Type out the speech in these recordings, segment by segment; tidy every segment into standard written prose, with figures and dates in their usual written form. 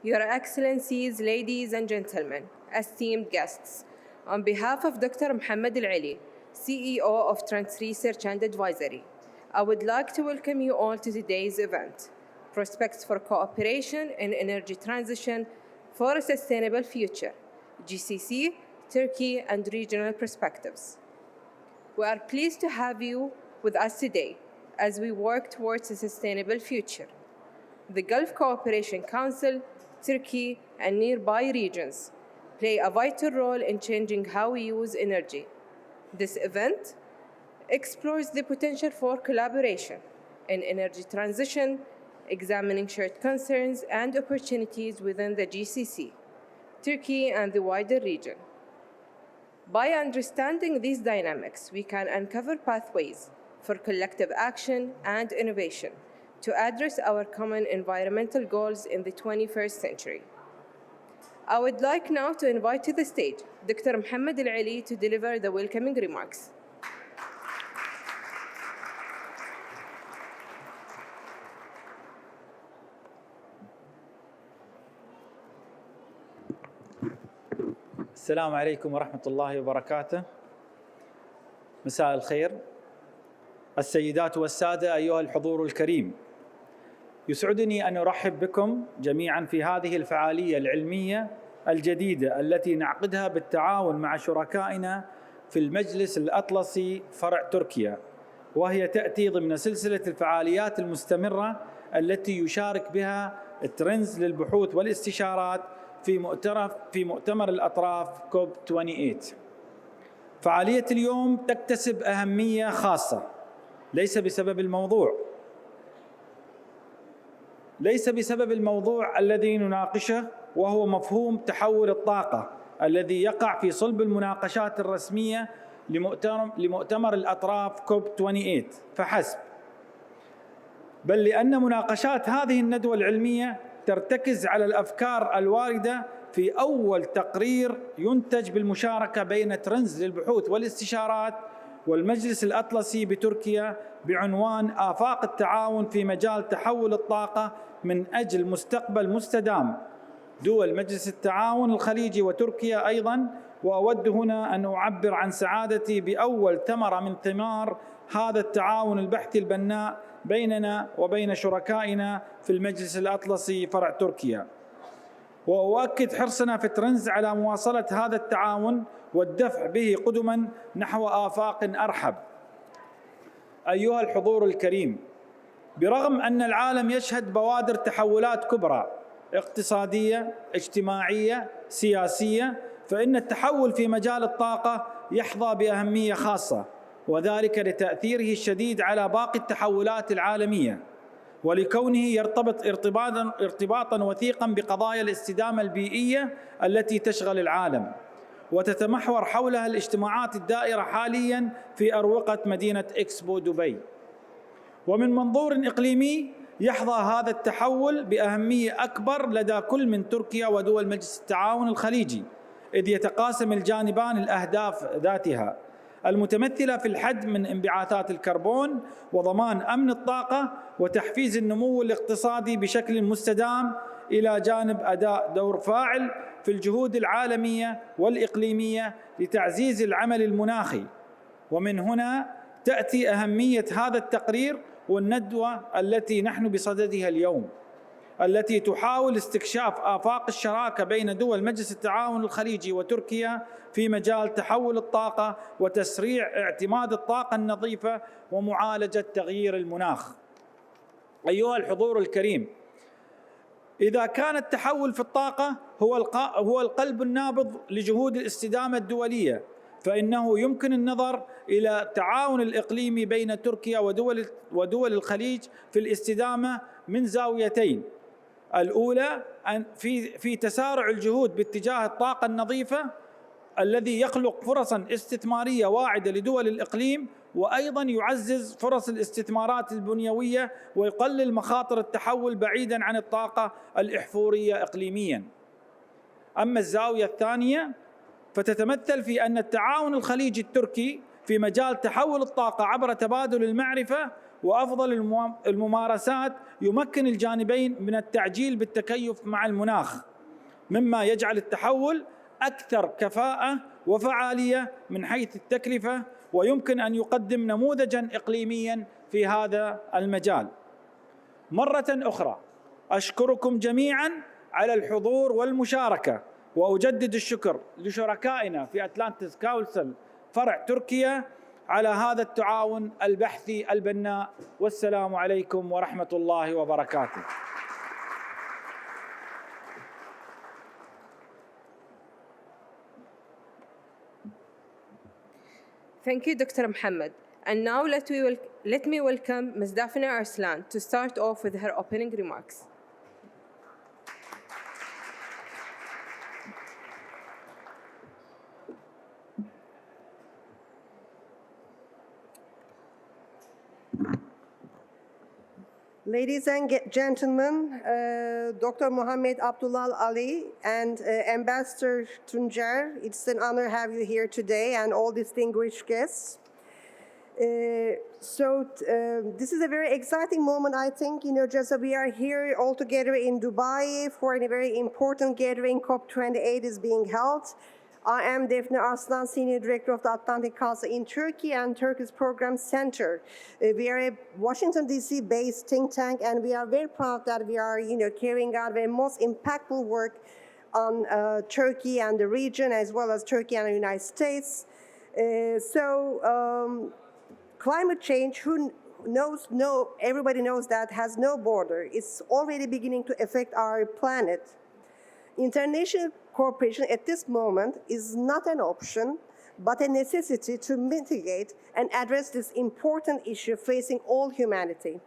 Your Excellencies, ladies and gentlemen, esteemed guests, on behalf of Dr. Mohammed Al-Ali, CEO of Trends Research and Advisory, I would like to welcome you all to today's event, Prospects for Cooperation in Energy Transition for a Sustainable Future, GCC, Turkey, and Regional Perspectives. We are pleased to have you with us today as we work towards a sustainable future. The Gulf Cooperation Council, Turkey, and nearby regions play a vital role in changing how we use energy. This event explores the potential for collaboration in energy transition, examining shared concerns and opportunities within the GCC, Turkey, and the wider region. By understanding these dynamics, we can uncover pathways for collective action and innovation to address our common environmental goals in the 21st century. I would like now to invite to the stage Dr. Mohammed Al-Ali to deliver the welcoming remarks. السلام عليكم ورحمة الله وبركاته. مساء الخير. السيدات والسادة، أيها الحضور الكريم، يسعدني أن أرحب بكم جميعاً في هذه الفعالية العلمية الجديدة التي نعقدها بالتعاون مع شركائنا في المجلس الأطلسي فرع تركيا، وهي تأتي ضمن سلسلة الفعاليات المستمرة التي يشارك بها الترندز للبحوث والاستشارات في مؤتمر الأطراف كوب 28. فعالية اليوم تكتسب أهمية خاصة ليس بسبب الموضوع الذي نناقشه، وهو مفهوم تحول الطاقة الذي يقع في صلب المناقشات الرسمية لمؤتمر الأطراف كوب 28 فحسب، بل لأن مناقشات هذه الندوة العلمية ترتكز على الأفكار الواردة في أول تقرير ينتج بالمشاركة بين ترندز للبحوث والاستشارات والمجلس الأطلسي بتركيا بعنوان آفاق التعاون في مجال تحول الطاقة من أجل مستقبل مستدام دول مجلس التعاون الخليجي وتركيا أيضاً. وأود هنا أن أعبر عن سعادتي بأول ثمرة من ثمار هذا التعاون البحثي البناء بيننا وبين شركائنا في المجلس الأطلسي فرع تركيا، وأؤكد حرصنا في ترندز على مواصلة هذا التعاون والدفع به قدما نحو آفاق أرحب. أيها الحضور الكريم، برغم أن العالم يشهد بوادر تحولات كبرى اقتصادية، اجتماعية، سياسية، فإن التحول في مجال الطاقة يحظى بأهمية خاصة، وذلك لتأثيره الشديد على باقي التحولات العالمية، ولكونه يرتبط ارتباطاً وثيقاً بقضايا الاستدامة البيئية التي تشغل العالم، وتتمحور حولها الاجتماعات الدائرة حالياً في أروقة مدينة إكسبو دبي. ومن منظور إقليمي يحظى هذا التحول بأهمية أكبر لدى كل من تركيا ودول مجلس التعاون الخليجي، إذ يتقاسم الجانبان الأهداف ذاتها المتمثلة في الحد من انبعاثات الكربون وضمان أمن الطاقة وتحفيز النمو الاقتصادي بشكل مستدام، إلى جانب أداء دور فاعل في الجهود العالمية والإقليمية لتعزيز العمل المناخي. ومن هنا تأتي أهمية هذا التقرير والندوة التي نحن بصددها اليوم، التي تحاول استكشاف آفاق الشراكة بين دول مجلس التعاون الخليجي وتركيا في مجال تحول الطاقة وتسريع اعتماد الطاقة النظيفة ومعالجة تغيير المناخ. أيها الحضور الكريم، إذا كان التحول في الطاقة هو القلب النابض لجهود الاستدامة الدولية، فإنه يمكن النظر إلى التعاون الإقليمي بين تركيا ودول الخليج في الاستدامة من زاويتين. الأولى في تسارع الجهود باتجاه الطاقة النظيفة الذي يخلق فرصاً استثمارية واعدة لدول الإقليم، وأيضاً يعزز فرص الاستثمارات البنيوية ويقلل مخاطر التحول بعيداً عن الطاقة الإحفورية إقليمياً. أما الزاوية الثانية فتتمثل في أن التعاون الخليجي التركي في مجال تحول الطاقة عبر تبادل المعرفة وأفضل الممارسات يمكن الجانبين من التعجيل بالتكيف مع المناخ، مما يجعل التحول أكثر كفاءة وفعالية من حيث التكلفة، ويمكن أن يقدم نموذجاً إقليمياً في هذا المجال. مرة أخرى أشكركم جميعاً على الحضور والمشاركة، وأجدد الشكر لشركائنا في أتلانتس كونسل فرع تركيا على هذا التعاون البحثي البناء. والسلام عليكم ورحمة الله وبركاته. Thank you, Dr. Mohammed. And now let me welcome Ms. Daphne Arslan to start off with her opening remarks. Ladies and gentlemen, Dr. Mohammed Abdullah Ali and Ambassador Tuncer, it's an honor to have you here today, and all distinguished guests. This is a very exciting moment, I think. Just we are here all together in Dubai for a very important gathering. COP28 is being held. I am Daphne Arslan, Senior Director of the Atlantic Council in Turkey and Turkey's Program Center. We are a Washington, D.C. based think tank, and we are very proud that we are, carrying out the most impactful work on Turkey and the region, as well as Turkey and the United States. Climate change, everybody knows that, has no border. It's already beginning to affect our planet. International cooperation at this moment is not an option, but a necessity to mitigate and address this important issue facing all humanity.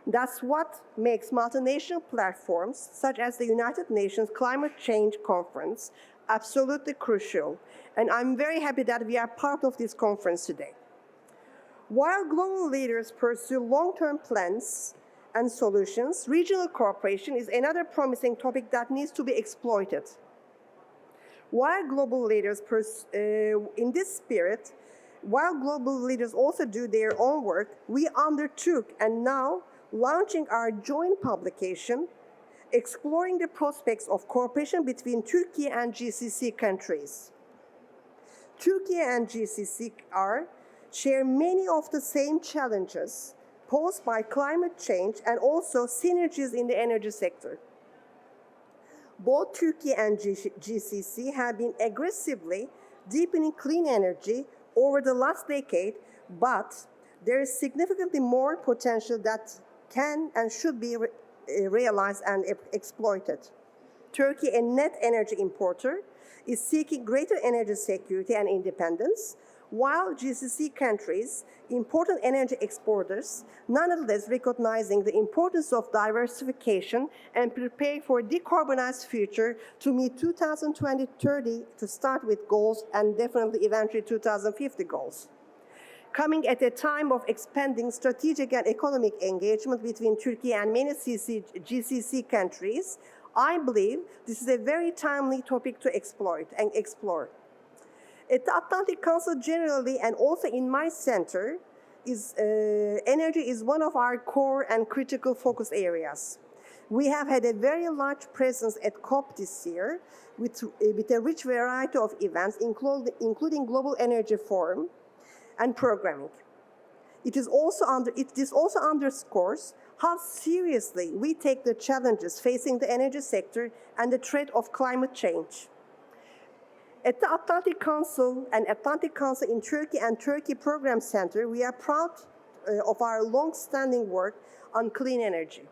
That's what makes multinational platforms, such as the United Nations Climate Change Conference, absolutely crucial. And I'm very happy that we are part of this conference today. While global leaders pursue long-term plans and solutions, regional cooperation is another promising topic that needs to be exploited. While global leaders, in this spirit, while global leaders also do their own work, we undertook and now launching our joint publication, exploring the prospects of cooperation between Turkey and GCC countries. Turkey and GCC share many of the same challenges posed by climate change and also synergies in the energy sector. Both Turkey and GCC have been aggressively deepening clean energy over the last decade, but there is significantly more potential that can and should be realized and exploited. Turkey, a net energy importer, is seeking greater energy security and independence, while GCC countries, important energy exporters, nonetheless recognizing the importance of diversification and prepare for a decarbonized future to meet 2020-30 to start with goals and definitely eventually 2050 goals. Coming at a time of expanding strategic and economic engagement between Turkey and many GCC countries, I believe this is a very timely topic to exploit and explore. At the Atlantic Council generally, and also in my center, energy is one of our core and critical focus areas. We have had a very large presence at COP this year with a rich variety of events, including Global Energy Forum and programming. This also underscores how seriously we take the challenges facing the energy sector and the threat of climate change. At the Atlantic Council and Atlantic Council in Turkey and Turkey Program Center, we are proud of our long-standing work on clean energy,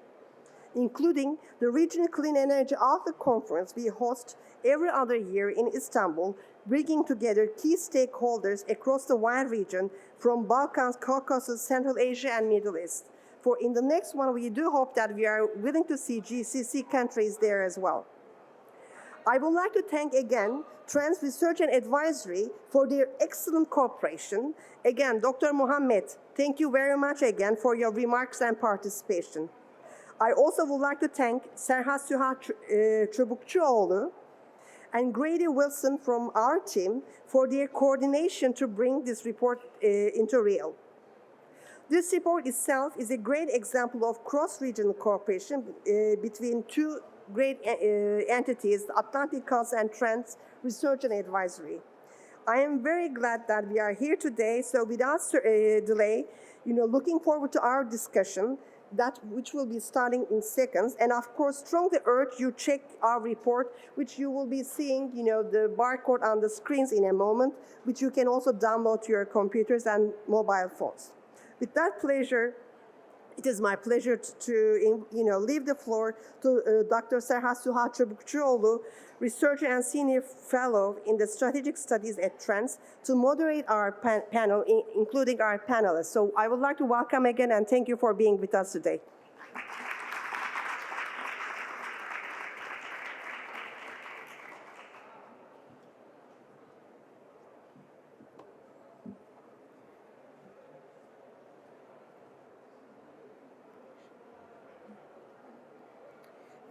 including the Regional Clean Energy Outlook Conference we host every other year in Istanbul, bringing together key stakeholders across the wide region from Balkans, Caucasus, Central Asia, and Middle East. For in the next one, we do hope that we are willing to see GCC countries there as well. I would like to thank again Trans Research and Advisory for their excellent cooperation. Again, Dr. Mohammed, thank you very much again for your remarks and participation. I also would like to thank Serhat Süha Çubukçuoğlu and Grady Wilson from our team for their coordination to bring this report into real. This report itself is a great example of cross-regional cooperation between two great entities, Atlantic Council and Trends Research and Advisory. I am very glad that we are here today, so without delay, looking forward to our discussion, which will be starting in seconds. And of course, strongly urge you check our report, which you will be seeing, the barcode on the screens in a moment, which you can also download to your computers and mobile phones. With that pleasure, it is my pleasure to leave the floor to Dr. Serhat Suha Çubukçuoğlu, researcher and senior fellow in the strategic studies at Trends, to moderate our panel, including our panelists. So I would like to welcome again and thank you for being with us today.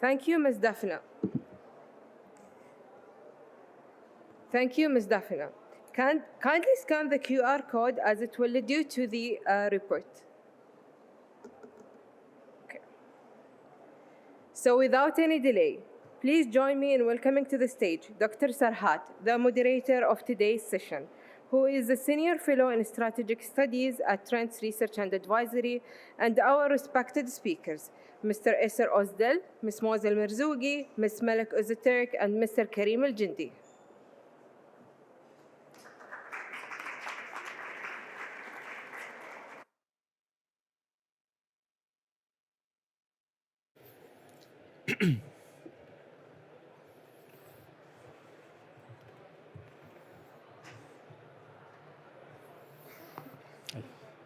Thank you, Ms. Daphna. Thank you, Ms. Daphna. Kindly scan the QR code as it will lead you to the report. Okay. So without any delay, please join me in welcoming to the stage Dr. Serhat, the moderator of today's session, who is a senior fellow in strategic studies at Trends Research and Advisory, and our respected speakers, Mr. Eser Ozdel, Ms. Moaz Merzougi, Ms. Malek Öztürk, and Mr. Karim Al-Jindi.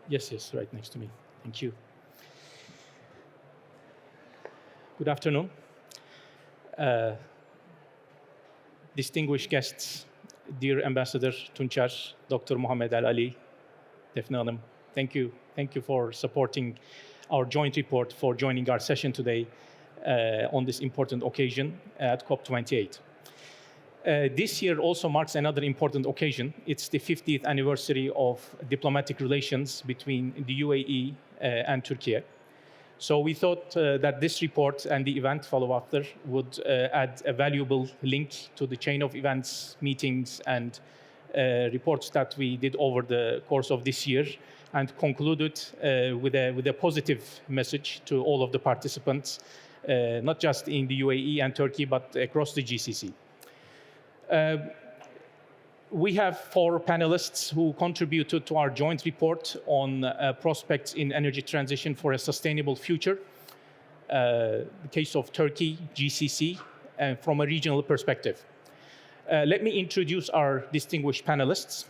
Yes, right next to me. Thank you. Good afternoon. Distinguished guests, dear Ambassador Tunçer, Dr. Mohammed Al-Ali, Defne Hanım, thank you. Thank you for supporting our joint report, for joining our session today on this important occasion at COP28. This year also marks another important occasion. It's the 50th anniversary of diplomatic relations between the UAE and Turkey. So we thought that this report and the event follow-after would add a valuable link to the chain of events, meetings, and reports that we did over the course of this year, and concluded with a positive message to all of the participants, not just in the UAE and Turkey, but across the GCC. We have 4 panelists who contributed to our joint report on prospects in energy transition for a sustainable future, the case of Turkey, GCC, and from a regional perspective. Let me introduce our distinguished panelists.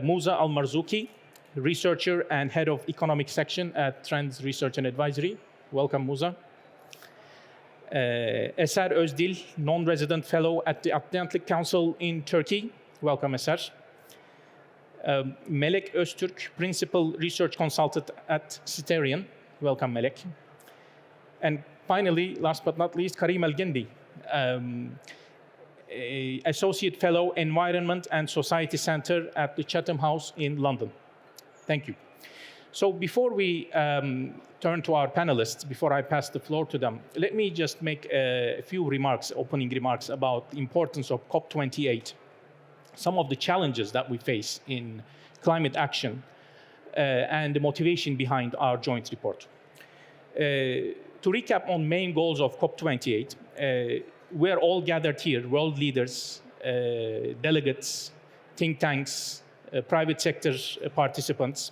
Musa Al-Marzouki, researcher and head of economic section at Trends Research and Advisory. Welcome, Musa. Eser Özdil, non-resident fellow at the Atlantic Council in Turkey. Welcome, Eser. Melek Öztürk, principal research consultant at Citerion. Welcome, Melek. And finally, last but not least, Karim Al-Jindi, associate fellow, Environment and Society Center at the Chatham House in London. Thank you. So before we turn to our panelists, before I pass the floor to them, let me just make a few remarks, opening remarks about the importance of COP28, some of the challenges that we face in climate action, and the motivation behind our joint report. To recap on main goals of COP28, we're all gathered here, world leaders, delegates, think tanks, private sector participants,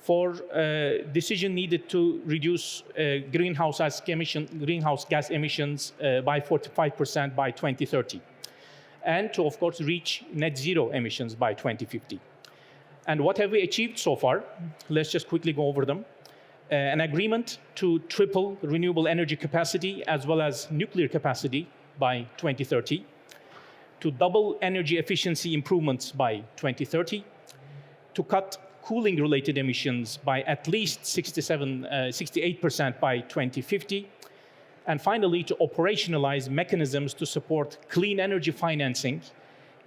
for decision needed to reduce greenhouse gas emissions by 45% by 2030, and to, of course, reach net zero emissions by 2050. And what have we achieved so far? Let's just quickly go over them. An agreement to triple renewable energy capacity as well as nuclear capacity by 2030, to double energy efficiency improvements by 2030, to cut cooling-related emissions by at least 68% by 2050, and finally, to operationalize mechanisms to support clean energy financing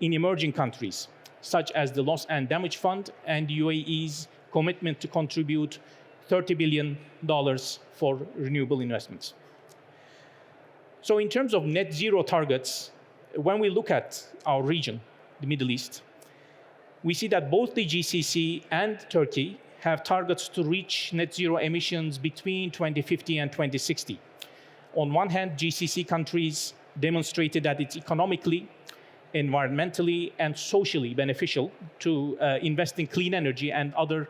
in emerging countries, such as the Loss and Damage Fund and UAE's commitment to contribute $30 billion for renewable investments. So in terms of net zero targets, when we look at our region, the Middle East, we see that both the GCC and Turkey have targets to reach net zero emissions between 2050 and 2060. On one hand, GCC countries demonstrated that it's economically, environmentally, and socially beneficial to invest in clean energy and other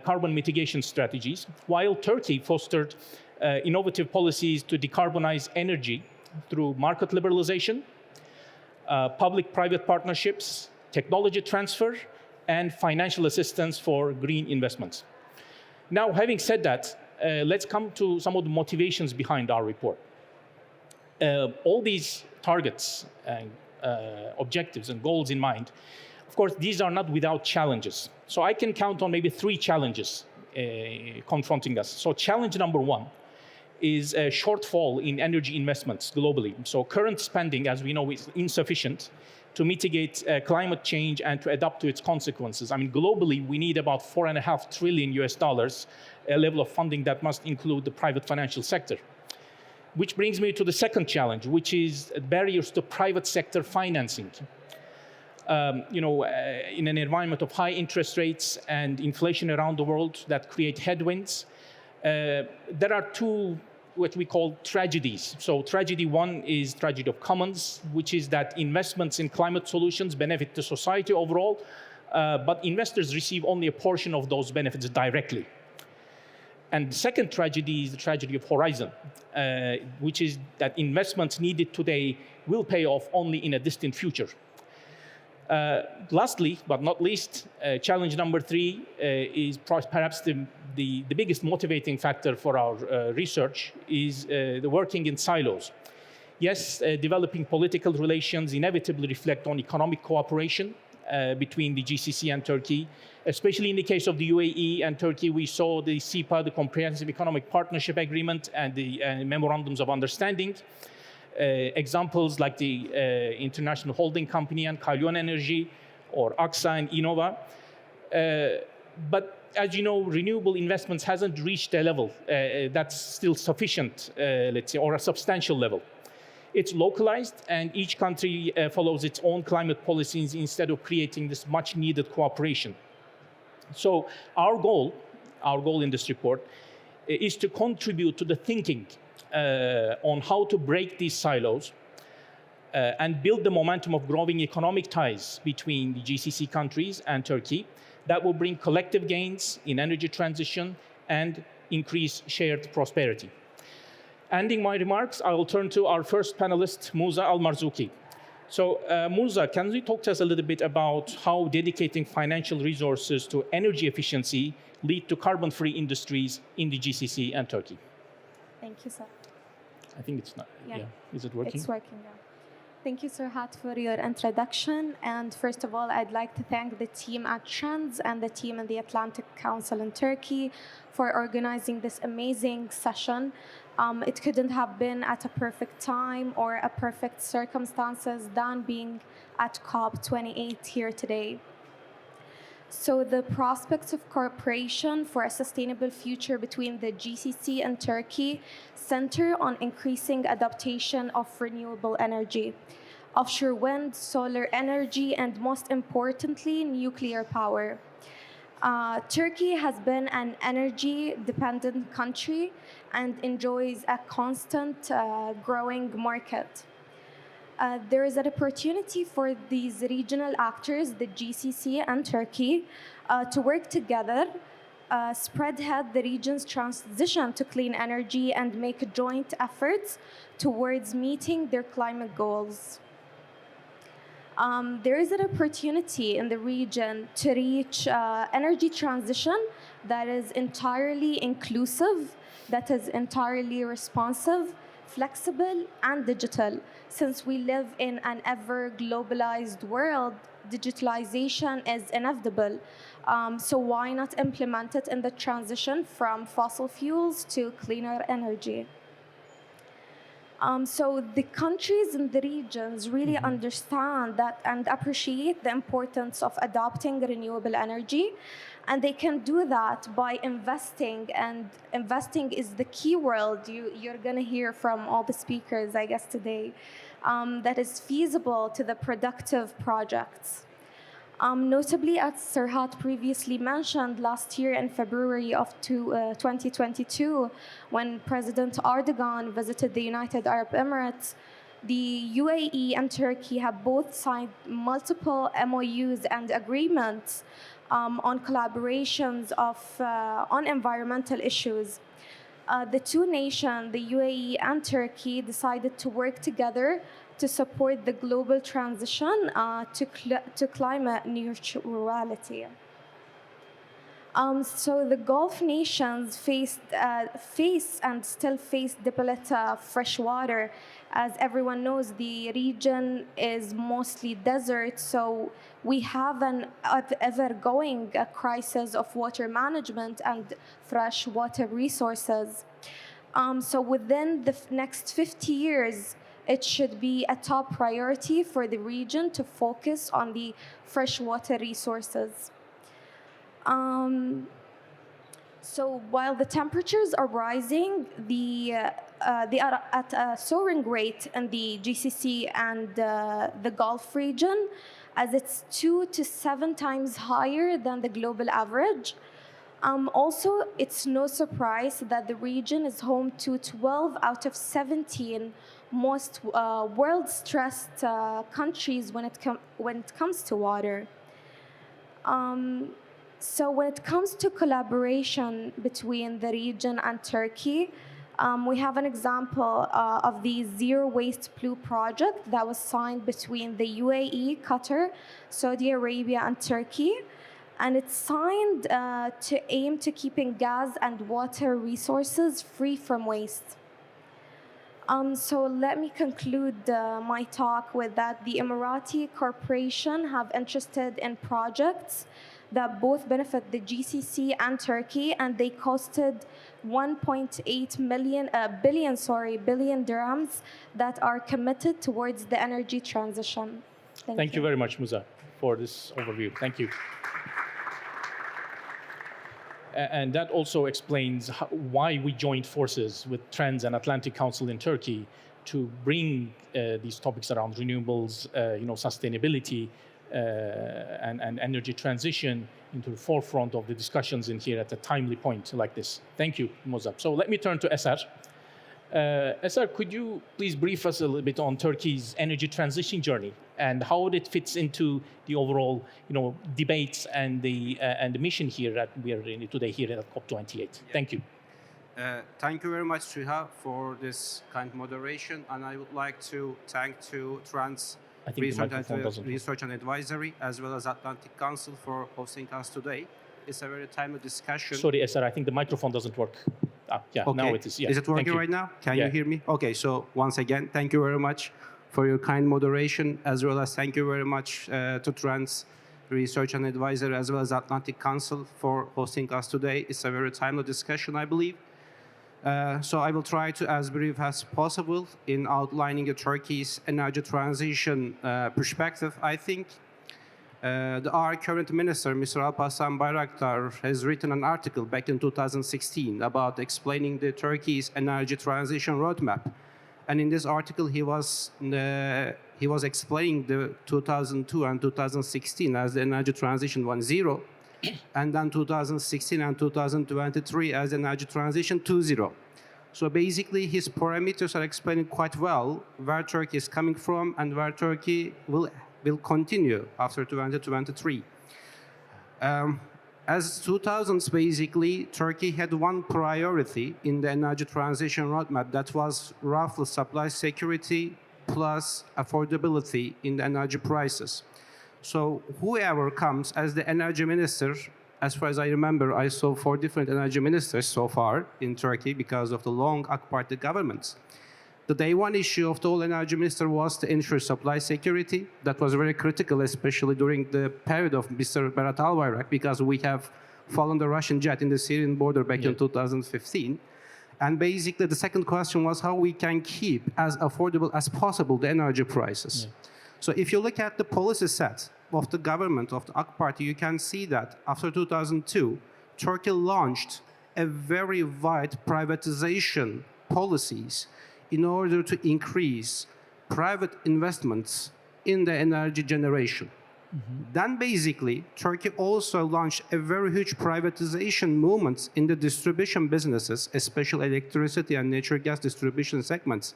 carbon mitigation strategies, while Turkey fostered innovative policies to decarbonize energy through market liberalization, public-private partnerships, technology transfer, and financial assistance for green investments. Now, having said that, let's come to some of the motivations behind our report. All these targets and objectives and goals in mind, of course, these are not without challenges. So I can count on maybe 3 challenges confronting us. So challenge number 1 is a shortfall in energy investments globally. So current spending, as we know, is insufficient to mitigate climate change and to adapt to its consequences. I mean, globally, we need about $4.5 trillion, a level of funding that must include the private financial sector. Which brings me to the second challenge, which is barriers to private sector financing. In an environment of high interest rates and inflation around the world that create headwinds, there are 2 what we call tragedies. So tragedy 1 is tragedy of commons, which is that investments in climate solutions benefit the society overall, but investors receive only a portion of those benefits directly. And the second tragedy is the tragedy of horizon, which is that investments needed today will pay off only in a distant future. Lastly, but not least, challenge number 3 is perhaps the biggest motivating factor for our research is the working in silos. Yes, developing political relations inevitably reflect on economic cooperation between the GCC and Turkey. Especially in the case of the UAE and Turkey, we saw the CEPA, the Comprehensive Economic Partnership Agreement, and the Memorandums of Understanding. Examples like the International Holding Company and Kalyon Energy, or AXA and Innova. But as you know, renewable investments hasn't reached a level that's still sufficient, let's say, or a substantial level. It's localized, and each country follows its own climate policies instead of creating this much needed cooperation. So our goal in this report is to contribute to the thinking on how to break these silos and build the momentum of growing economic ties between the GCC countries and Turkey that will bring collective gains in energy transition and increase shared prosperity. Ending my remarks, I will turn to our first panelist, Musa Al-Marzouki. So, Musa, can you talk to us a little bit about how dedicating financial resources to energy efficiency lead to carbon-free industries in the GCC and Turkey? Thank you, sir. I think it's not. Yeah. Is it working? It's working, yeah. Thank you, Serhat, for your introduction. And first of all, I'd like to thank the team at Trends and the team in the Atlantic Council in Turkey for organizing this amazing session. It couldn't have been at a perfect time or a perfect circumstances than being at COP28 here today. So the prospects of cooperation for a sustainable future between the GCC and Turkey center on increasing adaptation of renewable energy, offshore wind, solar energy, and most importantly, nuclear power. Turkey has been an energy-dependent country and enjoys a constant growing market. There is an opportunity for these regional actors, the GCC and Turkey, to work together, spearhead the region's transition to clean energy, and make joint efforts towards meeting their climate goals. There is an opportunity in the region to reach energy transition that is entirely inclusive, that is entirely responsive, flexible, and digital. Since we live in an ever-globalized world, digitalization is inevitable. So why not implement it in the transition from fossil fuels to cleaner energy? So the countries in the regions really understand that and appreciate the importance of adopting renewable energy And they can do that by investing, and investing is the key word you're going to hear from all the speakers, I guess, today, that is feasible to the productive projects. Notably, as Serhat previously mentioned, last year in February of 2022, when President Erdogan visited the United Arab Emirates, the UAE and Turkey have both signed multiple MOUs and agreements on collaborations on environmental issues. The two nations, the UAE and Turkey, decided to work together to support the global transition to climate neutrality. So the Gulf nations face and still face deplete fresh water. As everyone knows, the region is mostly desert, so we have an ever-going crisis of water management and fresh water resources. So within the next 50 years, it should be a top priority for the region to focus on the freshwater resources. So while the temperatures are rising, they are at a soaring rate in the GCC and the Gulf region, as it's 2 to 7 times higher than the global average. Also, it's no surprise that the region is home to 12 out of 17 most world-stressed countries when it comes to water. So when it comes to collaboration between the region and Turkey, we have an example of the Zero Waste Blue project that was signed between the UAE, Qatar, Saudi Arabia, and Turkey. And it's signed to aim to keeping gas and water resources free from waste. So let me conclude my talk with that the Emirati Corporation have interested in projects that both benefit the GCC and Turkey, and they costed 1.8 billion dirhams that are committed towards the energy transition. Thank you very much, Muza, for this overview. Thank you. And that also explains why we joined forces with Trends and Atlantic Council in Turkey to bring these topics around renewables, sustainability, and energy transition into the forefront of the discussions in here at a timely point like this. Thank you, Mozab. So let me turn to Eser. Eser, could you please brief us a little bit on Turkey's energy transition journey and how it fits into the overall, debates and the mission here that we are in today here at COP28? Thank you. Thank you very much, Sriha, for this kind moderation, and I would like to thank Trans Research and Advisory, as well as Atlantic Council for hosting us today. It's a very timely discussion. Sorry, Eser, I think the microphone doesn't work. Okay. Now it is. Yeah. Is it working right now? Can you hear me? Okay, so once again, thank you very much for your kind moderation, as well as thank you very much to Trans Research and Advisory, as well as Atlantic Council for hosting us today. It's a very timely discussion, I believe. So I will try to as brief as possible in outlining Turkey's energy transition perspective. I think our current minister, Mr. Alparslan Bayraktar, has written an article back in 2016 about explaining the Turkey's energy transition roadmap. And in this article, he was explaining the 2002 and 2016 as the energy transition 1.0, and then 2016 and 2023 as energy transition 2.0. So basically, his parameters are explaining quite well where Turkey is coming from and where Turkey will continue after 2023. As 2000s, basically, Turkey had one priority in the energy transition roadmap that was roughly supply security plus affordability in the energy prices. So whoever comes as the energy minister, as far as I remember, I saw 4 different energy ministers so far in Turkey because of the long AK Party governments. The day one issue of the whole energy minister was to ensure supply security. That was very critical, especially during the period of Mr. Berat Albayrak, because we have fallen the Russian jet in the Syrian border back in 2015. And basically, the second question was how we can keep as affordable as possible the energy prices. So if you look at the policy set of the government of the AK Party, you can see that after 2002, Turkey launched a very wide privatization policies in order to increase private investments in the energy generation. Then basically, Turkey also launched a very huge privatization movement in the distribution businesses, especially electricity and natural gas distribution segments,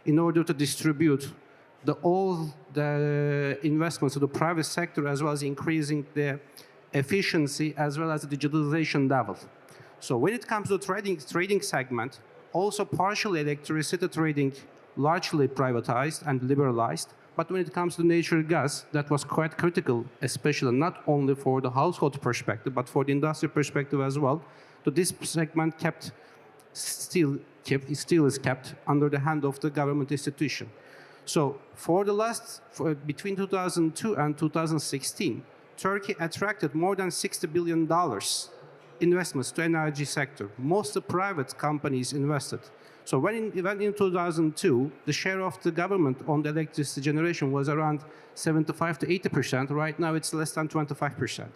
in order to distribute all the investments to the private sector, as well as increasing the efficiency as well as the digitalization level. So when it comes to the trading segment, also partially electricity trading largely privatized and liberalized. But when it comes to natural gas, that was quite critical, especially not only for the household perspective, but for the industry perspective as well. So this segment still is kept under the hand of the government institution. So between 2002 and 2016, Turkey attracted more than $60 billion investments to energy sector. Most of the private companies invested. So when in 2002, the share of the government on the electricity generation was around 75 to 80%. Right now, it's less than 25%.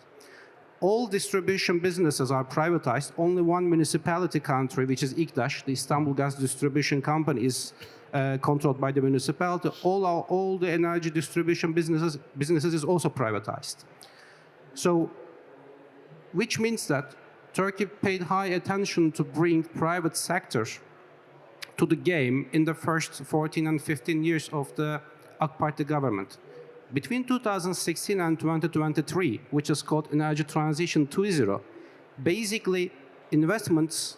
All distribution businesses are privatized. Only one municipality country, which is İGDAŞ, the Istanbul Gas Distribution Company, is controlled by the municipality. All the energy distribution businesses is also privatized. So, which means that Turkey paid high attention to bring private sector to the game in the first 14 and 15 years of the AK Party government. Between 2016 and 2023, which is called Energy Transition 2.0, basically investments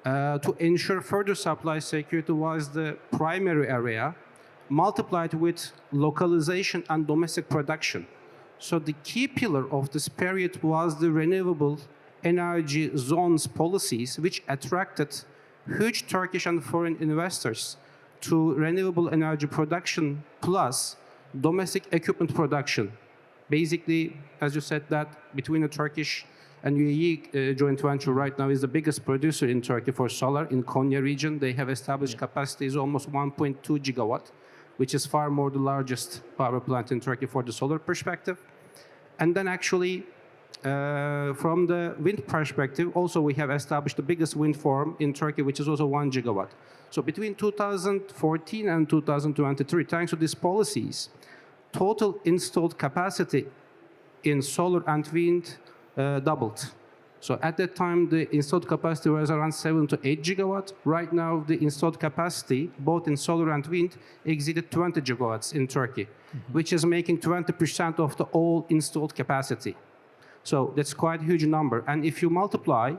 to ensure further supply security was the primary area, multiplied with localization and domestic production. So the key pillar of this period was the renewable energy zones policies, which attracted huge Turkish and foreign investors to renewable energy production plus domestic equipment production. Basically, as you said, that between the Turkish and UAE joint venture right now is the biggest producer in Turkey for solar in Konya region. They have established capacities almost 1.2 gigawatt, which is far more the largest power plant in Turkey for the solar perspective. And then actually, from the wind perspective, also we have established the biggest wind farm in Turkey, which is also 1 gigawatt. So between 2014 and 2023, thanks to these policies, total installed capacity in solar and wind doubled. So at that time, the installed capacity was around 7 to 8 gigawatt. Right now, the installed capacity, both in solar and wind, exceeded 20 gigawatts in Turkey, which is making 20% of the all installed capacity. So that's quite a huge number. And if you multiply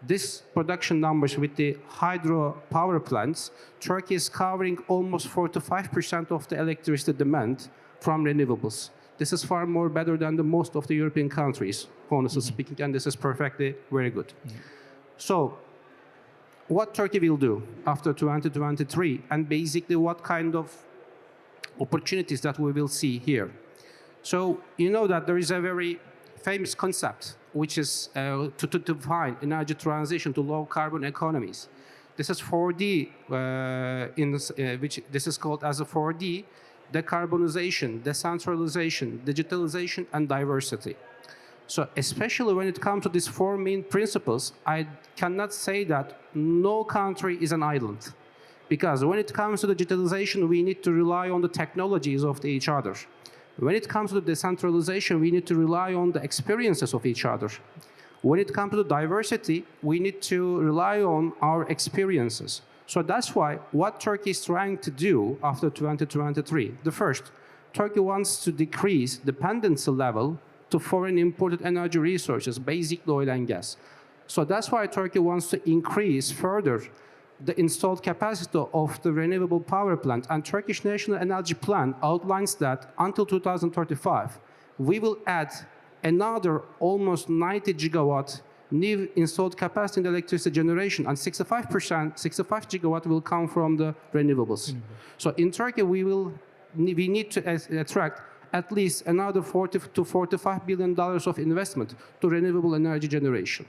these production numbers with the hydro power plants, Turkey is covering almost 45% of the electricity demand from renewables. This is far more better than the most of the European countries, honestly speaking, and this is perfectly very good. So what Turkey will do after 2023, and basically what kind of opportunities that we will see here. So you know that there is a very famous concept, which is to define energy transition to low carbon economies. This is 4D, this is called as a 4D, decarbonization, decentralization, digitalization, and diversity. So especially when it comes to these four main principles, I cannot say that no country is an island. Because when it comes to digitalization, we need to rely on the technologies of each other. When it comes to decentralization, we need to rely on the experiences of each other. When it comes to diversity, we need to rely on our experiences. So that's why what Turkey is trying to do after 2023, the first, Turkey wants to decrease dependency level to foreign imported energy resources, basically oil and gas. So that's why Turkey wants to increase further the installed capacity of the renewable power plant. And Turkish National Energy Plan outlines that until 2035, we will add another almost 90 gigawatt new installed capacity in the electricity generation, and 65 gigawatt will come from the renewables. So in Turkey, we need to attract at least another $40 to $45 billion of investment to renewable energy generation.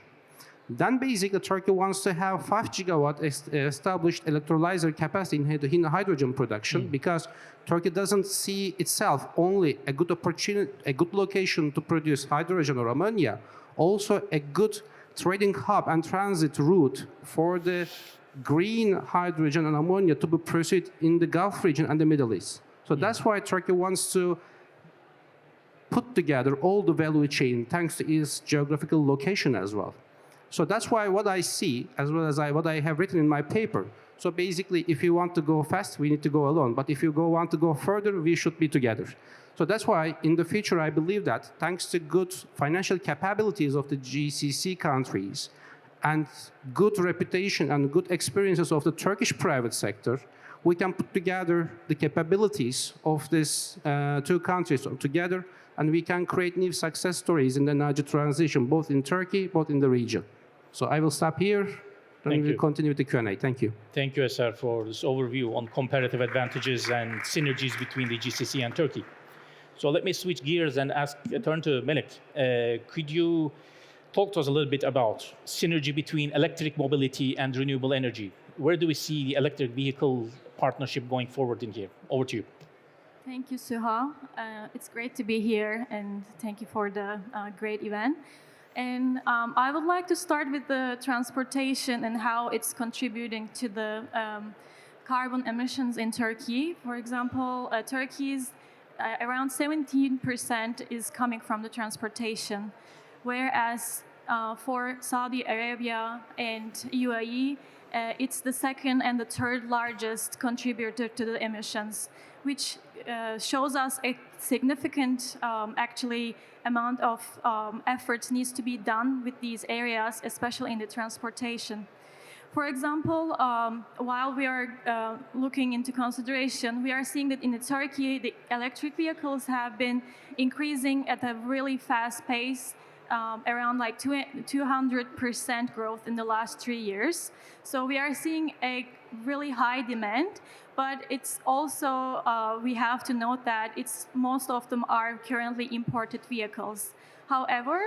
Then basically Turkey wants to have 5 gigawatt established electrolyzer capacity in hydrogen production because Turkey doesn't see itself only a good opportunity, a good location to produce hydrogen or ammonia, also a good trading hub and transit route for the green hydrogen and ammonia to be pursued in the Gulf region and the Middle East. So that's why Turkey wants to put together all the value chain thanks to its geographical location as well. So that's why what I see, as well as what I have written in my paper. So basically, if you want to go fast, we need to go alone. But if you want to go further, we should be together. So that's why in the future, I believe that thanks to good financial capabilities of the GCC countries and good reputation and good experiences of the Turkish private sector, we can put together the capabilities of these two countries together, and we can create new success stories in the energy transition, both in Turkey, both in the region. So I will stop here, and we will continue with the Q&A. Thank you. Thank you, Eser, for this overview on comparative advantages and synergies between the GCC and Turkey. So let me switch gears and turn to Melik. Could you talk to us a little bit about synergy between electric mobility and renewable energy? Where do we see the electric vehicle partnership going forward in here? Over to you. Thank you, Suha. It's great to be here, and thank you for the great event. And I would like to start with the transportation and how it's contributing to the carbon emissions in Turkey. For example, Turkey's around 17% is coming from the transportation, whereas for Saudi Arabia and UAE, it's the second and the third largest contributor to the emissions, which shows us a significant, actually, amount of effort needs to be done with these areas, especially in the transportation. For example, while we are looking into consideration, we are seeing that in Turkey, the electric vehicles have been increasing at a really fast pace, around like 200% growth in the last 3 years. So we are seeing a really high demand, but it's also, we have to note that most of them are currently imported vehicles. However,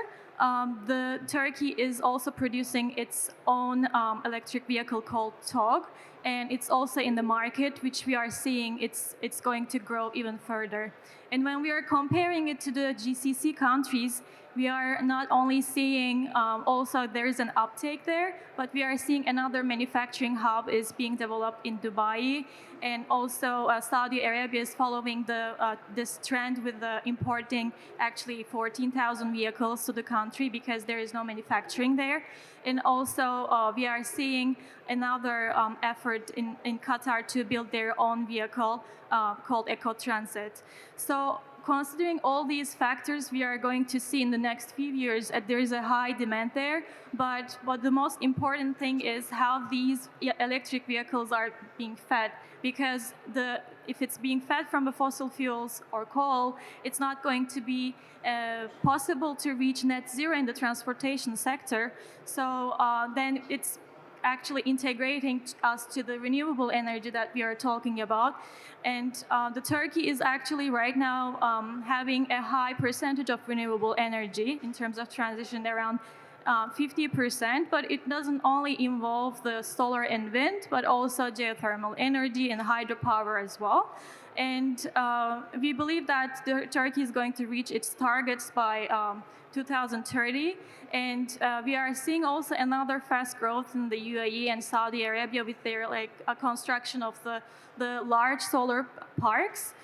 the Turkey is also producing its own electric vehicle called TOG, and it's also in the market, which we are seeing it's going to grow even further. And when we are comparing it to the GCC countries, we are not only seeing also there is an uptake there, but we are seeing another manufacturing hub is being developed in Dubai, and also Saudi Arabia is following this trend with importing actually 14,000 vehicles to the country because there is no manufacturing there. And also we are seeing another effort in Qatar to build their own vehicle called Eco Transit. So considering all these factors, we are going to see in the next few years that there is a high demand there. But the most important thing is how these electric vehicles are being fed. Because if it's being fed from the fossil fuels or coal, it's not going to be possible to reach net zero in the transportation sector. So then it's actually integrating us to the renewable energy that we are talking about. And the Turkey is actually right now having a high percentage of renewable energy in terms of transition, around 50%, but it doesn't only involve the solar and wind, but also geothermal energy and hydropower as well. And we believe that Turkey is going to reach its targets by 2030. And we are seeing also another fast growth in the UAE and Saudi Arabia with their construction of the large solar parks.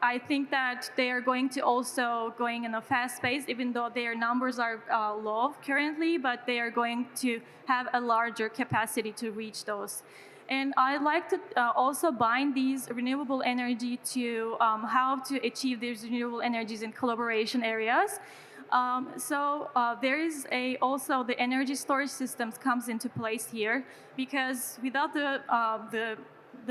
I think that they are going to also going in a fast pace, even though their numbers are low currently, but they are going to have a larger capacity to reach those. And I'd like to also bind these renewable energy to how to achieve these renewable energies in collaboration areas. There is also the energy storage systems comes into place here, because without the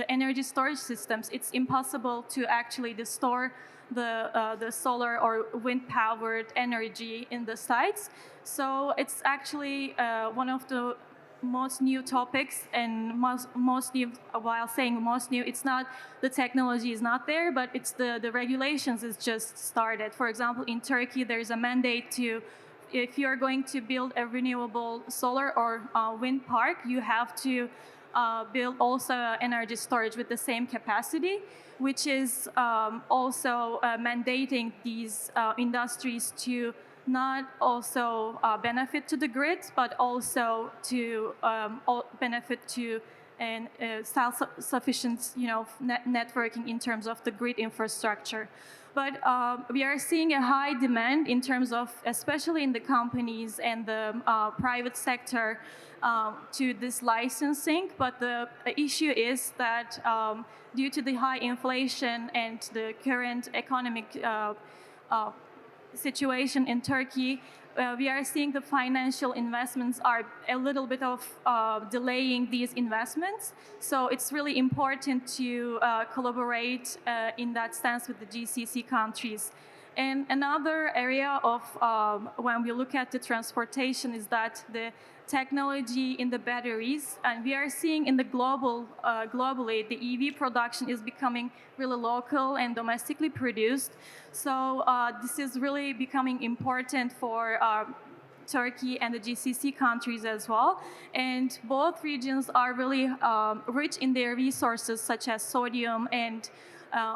energy storage systems, it's impossible to actually store the solar or wind-powered energy in the sites. So it's actually one of the most new topics, and most new, while saying most new, it's not the technology is not there, but it's the regulations is just started. For example, in Turkey, there's a mandate to if you're going to build a renewable solar or wind park, you have to build also energy storage with the same capacity, which is also mandating these industries to not also benefit to the grid, but also to benefit to and self-sufficient, networking in terms of the grid infrastructure. But we are seeing a high demand in terms of, especially in the companies and the private sector, to this licensing. But the issue is that due to the high inflation and the current economic situation in Turkey, we are seeing the financial investments are a little bit of delaying these investments. So it's really important to collaborate in that sense with the GCC countries. And another area of when we look at the transportation is that the technology in the batteries, and we are seeing in the globally, the EV production is becoming really local and domestically produced. So this is really becoming important for Turkey and the GCC countries as well. And both regions are really rich in their resources, such as sodium and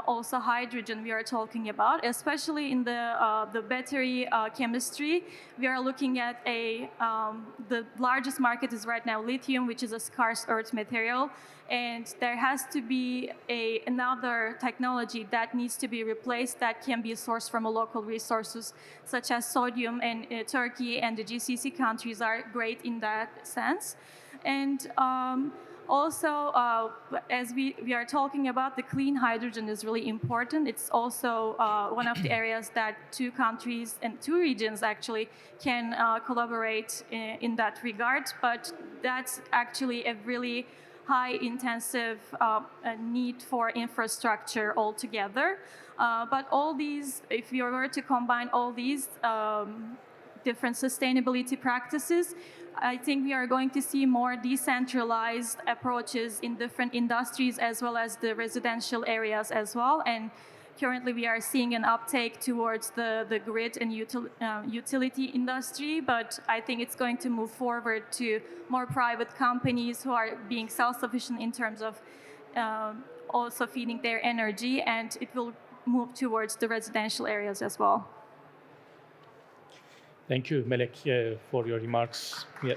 also hydrogen we are talking about, especially in the battery chemistry. We are looking at the largest market is right now lithium, which is a scarce earth material, and there has to be another technology that needs to be replaced that can be sourced from local resources, such as sodium, and Turkey and the GCC countries are great in that sense. And also, as we are talking about, the clean hydrogen is really important. It's also one of the areas that two countries and two regions actually can collaborate in that regard. But that's actually a really high intensive need for infrastructure altogether. But all these, if we were to combine all these different sustainability practices, I think we are going to see more decentralized approaches in different industries as well as the residential areas as well. And currently we are seeing an uptake towards the grid and utility industry, but I think it's going to move forward to more private companies who are being self-sufficient in terms of also feeding their energy, and it will move towards the residential areas as well. Thank you, Melek, for your remarks. Yeah.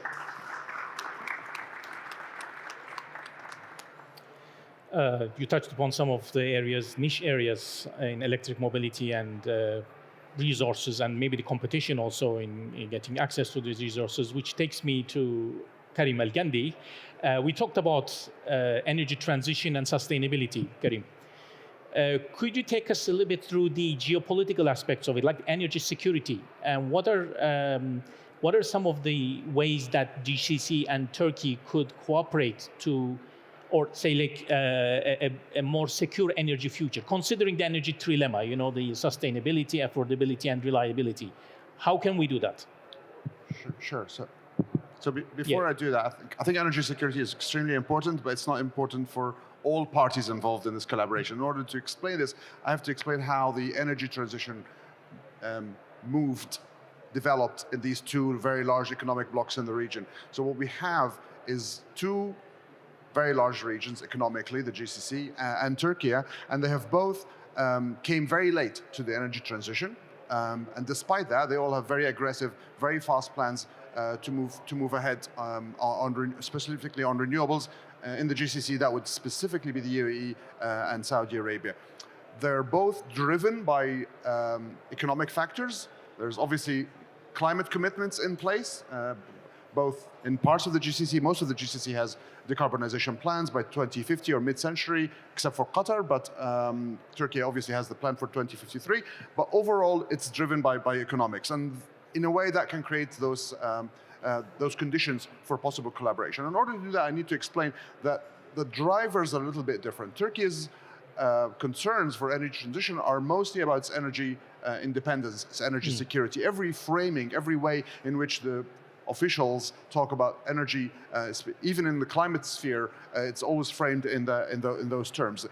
You touched upon some of the areas, niche areas in electric mobility and resources, and maybe the competition also in getting access to these resources, which takes me to Karim El-Gandi. We talked about energy transition and sustainability, Karim. Could you take us a little bit through the geopolitical aspects of it, like energy security, and what are some of the ways that GCC and Turkey could cooperate to, or say, like a more secure energy future, considering the energy trilemma, the sustainability, affordability, and reliability? How can we do that? Sure. So before I do that, I think energy security is extremely important, but it's not important for all parties involved in this collaboration. In order to explain this, I have to explain how the energy transition developed in these two very large economic blocks in the region. So what we have is two very large regions economically, the GCC and Turkey, and they have both came very late to the energy transition. And despite that, they all have very aggressive, very fast plans to move ahead, specifically on renewables. In the GCC, that would specifically be the UAE and Saudi Arabia. They're both driven by economic factors. There's obviously climate commitments in place, both in parts of the GCC. Most of the GCC has decarbonization plans by 2050 or mid-century, except for Qatar, but Turkey obviously has the plan for 2053. But overall, it's driven by economics. And in a way, that can create those conditions for possible collaboration. In order to do that, I need to explain that the drivers are a little bit different. Turkey's concerns for energy transition are mostly about its energy independence, its energy security. Every framing, every way in which the officials talk about energy, even in the climate sphere, it's always framed in those terms.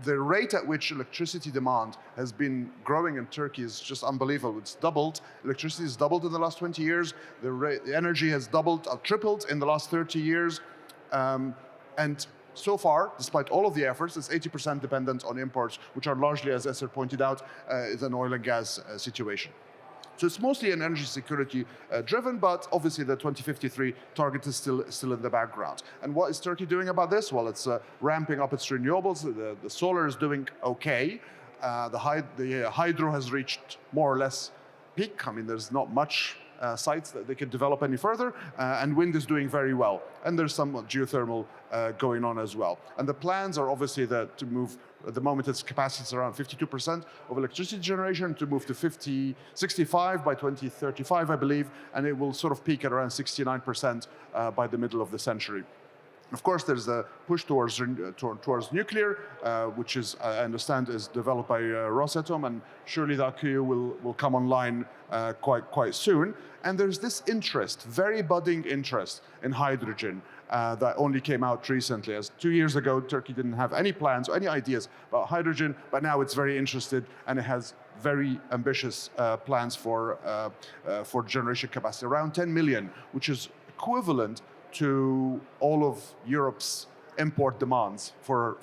the rate at which electricity demand has been growing in Turkey is just unbelievable. It's doubled. Electricity has doubled in the last 20 years. The energy has doubled, tripled in the last 30 years. And so far, despite all of the efforts, it's 80% dependent on imports, which are largely, as Esther pointed out, is an oil and gas situation. So it's mostly an energy security driven, but obviously the 2053 target is still in the background. And what is Turkey doing about this? Well, it's ramping up its renewables. The solar is doing okay. The hydro has reached more or less peak. I mean, there's not much sites that they can develop any further, and wind is doing very well. And there's some geothermal going on as well. And the plans are obviously to move, at the moment its capacity is around 52% of electricity generation, to move to 65 by 2035, I believe, and it will sort of peak at around 69% by the middle of the century. Of course, there's a push towards nuclear, which is, I understand, is developed by Rosatom, and surely that Akkuyu will come online quite soon. And there's this interest, very budding interest in hydrogen that only came out recently. As 2 years ago, Turkey didn't have any plans or any ideas about hydrogen, but now it's very interested and it has very ambitious plans for generation capacity, around 10 million, which is equivalent to all of Europe's import demands for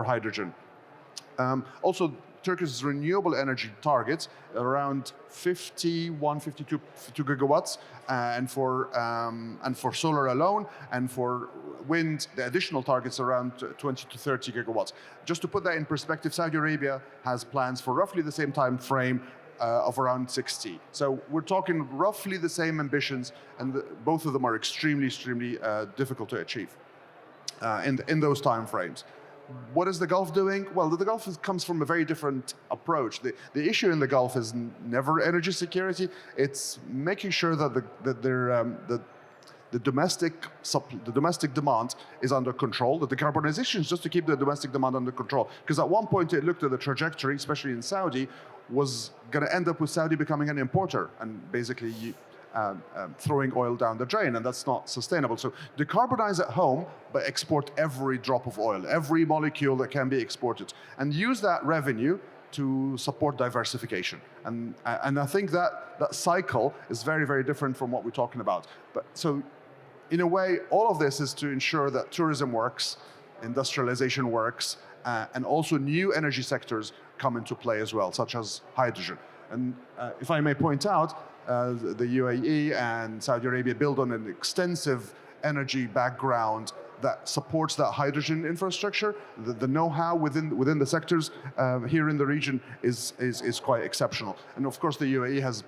hydrogen. Also, Turkey's renewable energy targets around 52 gigawatts, and for solar alone, and for wind, the additional targets around 20 to 30 gigawatts. Just to put that in perspective, Saudi Arabia has plans for roughly the same time frame of around 60. So we're talking roughly the same ambitions, and both of them are extremely difficult to achieve in those time frames. What is the Gulf doing? Well, the Gulf comes from a very different approach. The issue in the Gulf is never energy security. It's making sure that the domestic demand is under control, that the decarbonization is just to keep the domestic demand under control. Because at one point it looked at the trajectory, especially in Saudi, was going to end up with Saudi becoming an importer and basically throwing oil down the drain, and that's not sustainable. So decarbonize at home, but export every drop of oil, every molecule that can be exported, and use that revenue to support diversification. And I think that cycle is very different from what we're talking about. But so, in a way, all of this is to ensure that tourism works, industrialization works, and also new energy sectors come into play as well, such as hydrogen. And if I may point out, the UAE and Saudi Arabia build on an extensive energy background that supports that hydrogen infrastructure. The know-how within the sectors here in the region is quite exceptional. And of course, the UAE has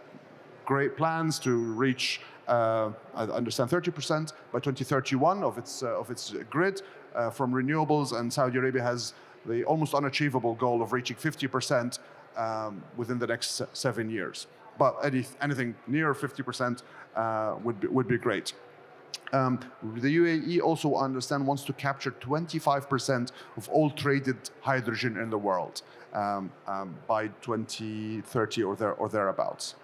great plans to reach, I understand, 30% by 2031 of its grid from renewables, and Saudi Arabia has the almost unachievable goal of reaching 50% within the next 7 years. But anything near 50% would be great. The UAE also, I understand, wants to capture 25% of all traded hydrogen in the world by 2030 or thereabouts.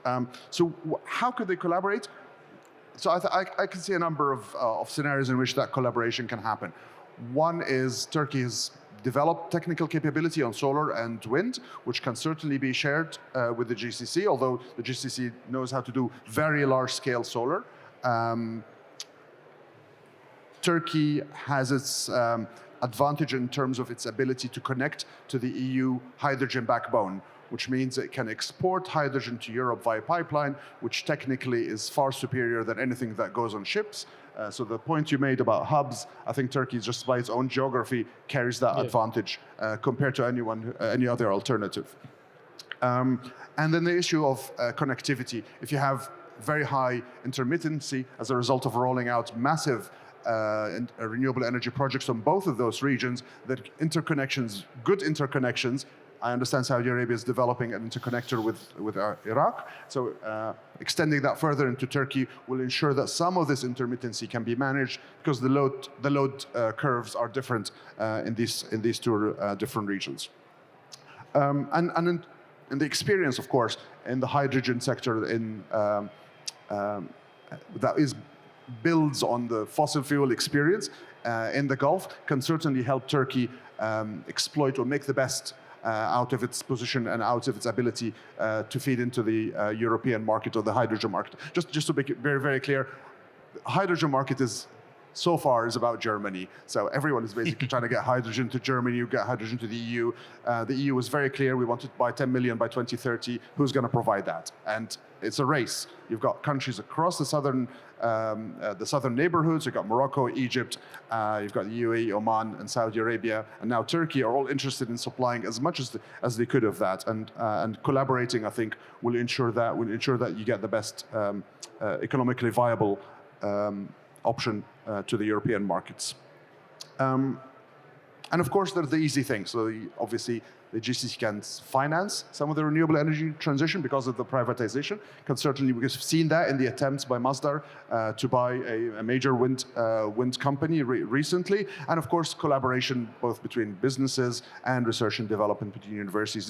So how could they collaborate? So I can see a number of scenarios in which that collaboration can happen. One is Turkey has developed technical capability on solar and wind, which can certainly be shared with the GCC, although the GCC knows how to do very large-scale solar. Turkey has its advantage in terms of its ability to connect to the EU hydrogen backbone, which means it can export hydrogen to Europe via pipeline, which technically is far superior than anything that goes on ships. So the point you made about hubs, I think Turkey, just by its own geography, carries that advantage compared to any other alternative. And then the issue of connectivity. If you have very high intermittency as a result of rolling out massive renewable energy projects on both of those regions, that good interconnections. I understand Saudi Arabia is developing an interconnector with Iraq. So extending that further into Turkey will ensure that some of this intermittency can be managed, because the load curves are different in these two different regions. And in the experience, of course, in the hydrogen sector, that builds on the fossil fuel experience, in the Gulf can certainly help Turkey exploit or make the best out of its position and out of its ability to feed into the European market or the hydrogen market. Just to make it very, very clear, the hydrogen market is so far is about Germany. So everyone is basically trying to get hydrogen to Germany, you get hydrogen to the EU. The EU was very clear, we want to buy 10 million by 2030. Who's going to provide that? And it's a race. You've got countries across the southern neighborhoods. You've got Morocco, Egypt, you've got the UAE, Oman, and Saudi Arabia, and now Turkey are all interested in supplying as much as they could of that. And collaborating, I think, will ensure that you get the best economically viable option to the European markets. And of course, there's the easy thing. So obviously, the GCC can finance some of the renewable energy transition because of the privatization. We've seen that in the attempts by Masdar to buy a major wind company recently. And of course, collaboration both between businesses and research and development between universities.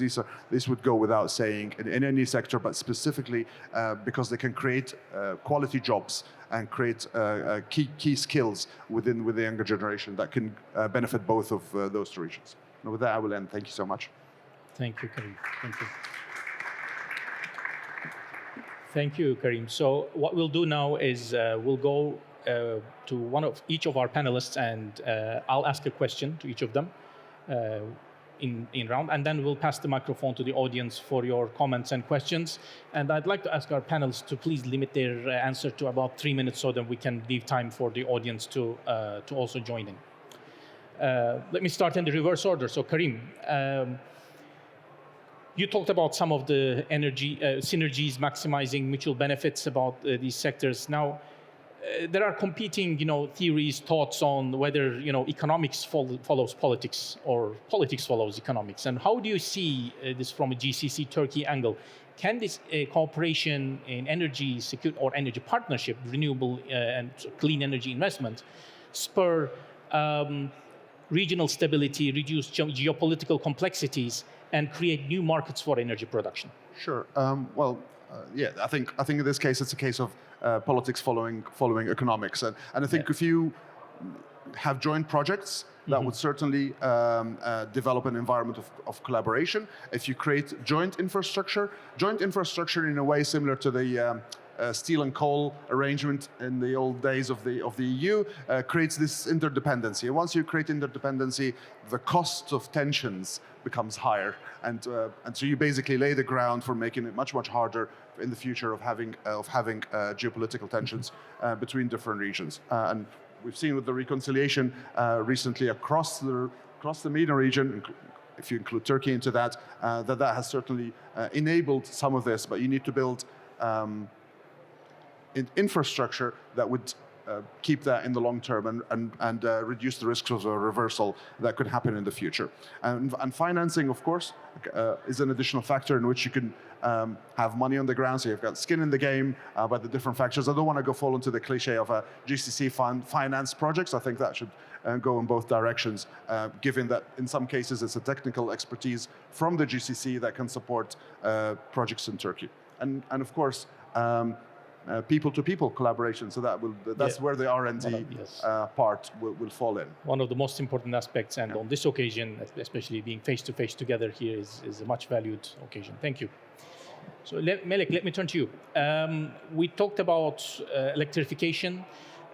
This would go without saying in any sector, but specifically because they can create quality jobs and create key skills within the younger generation that can benefit both of those two regions. And with that, I will end. Thank you so much. Thank you, Karim. Thank you. Thank you, Karim. So what we'll do now is we'll go to each of our panelists, and I'll ask a question to each of them in round, and then we'll pass the microphone to the audience for your comments and questions. And I'd like to ask our panelists to please limit their answer to about 3 minutes so that we can leave time for the audience to also join in. Let me start in the reverse order. So Karim, you talked about some of the energy synergies, maximizing mutual benefits about these sectors. Now, there are competing, theories, thoughts on whether, economics follows politics or politics follows economics. And how do you see this from a GCC Turkey angle? Can this cooperation in energy security or energy partnership, renewable and clean energy investment, spur regional stability, reduce geopolitical complexities, and create new markets for energy production? Sure. I think in this case it's a case of politics following economics, and I think if you have joint projects, that would certainly develop an environment of collaboration. If you create joint infrastructure in a way similar to the steel and coal arrangement in the old days of the EU, creates this interdependency. And once you create interdependency, the cost of tensions becomes higher, and so you basically lay the ground for making it much harder in the future of having geopolitical tensions between different regions. And we've seen with the reconciliation recently across the MENA region, if you include Turkey into that, that has certainly enabled some of this. But you need to build infrastructure that would keep that in the long term and reduce the risks of a reversal that could happen in the future. And financing, of course, is an additional factor in which you can have money on the ground, so you've got skin in the game by the different factors. I don't want to fall into the cliche of a GCC finance projects. I think that should go in both directions, given that in some cases it's a technical expertise from the GCC that can support projects in Turkey. And of course, people-to-people collaboration, so that's where the R&D part will fall in. One of the most important aspects, and on this occasion, especially being face-to-face together here, is a much valued occasion. Thank you. So Melek, let me turn to you. We talked about electrification,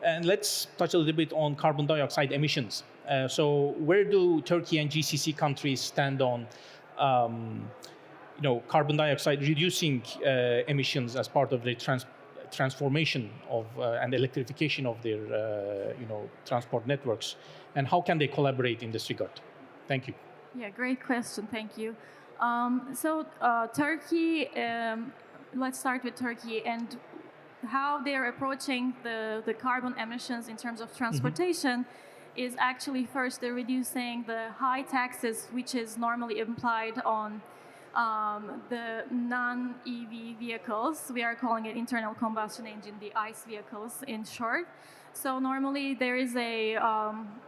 and let's touch a little bit on carbon dioxide emissions. So where do Turkey and GCC countries stand on carbon dioxide reducing emissions as part of the transformation of and electrification of their transport networks, and how can they collaborate in this regard? Thank you. Yeah, great question. Thank you. Turkey. Let's start with Turkey and how they're approaching the carbon emissions in terms of transportation. Is actually first they're reducing the high taxes which is normally implied on the non-EV vehicles. We are calling it internal combustion engine, the ICE vehicles in short. So normally there is a,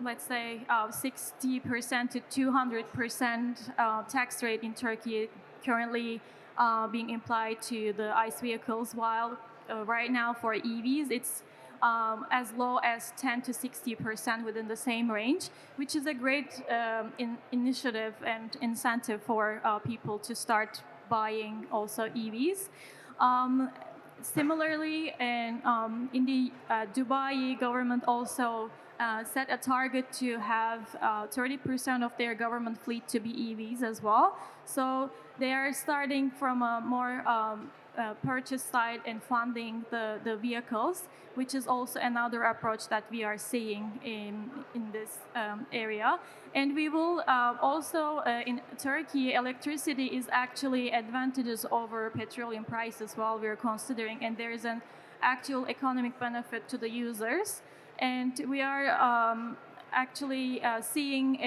let's say, 60% to 200% tax rate in Turkey currently being applied to the ICE vehicles, while right now for EVs it's as low as 10 to 60% within the same range, which is a great initiative and incentive for people to start buying also EVs. Similarly, in the Dubai government also set a target to have 30% of their government fleet to be EVs as well. So they are starting from a more purchase side and funding the vehicles, which is also another approach that we are seeing in this area. And we will also, in Turkey, electricity is actually advantageous over petroleum prices while we're considering, and there is an actual economic benefit to the users. And we are actually seeing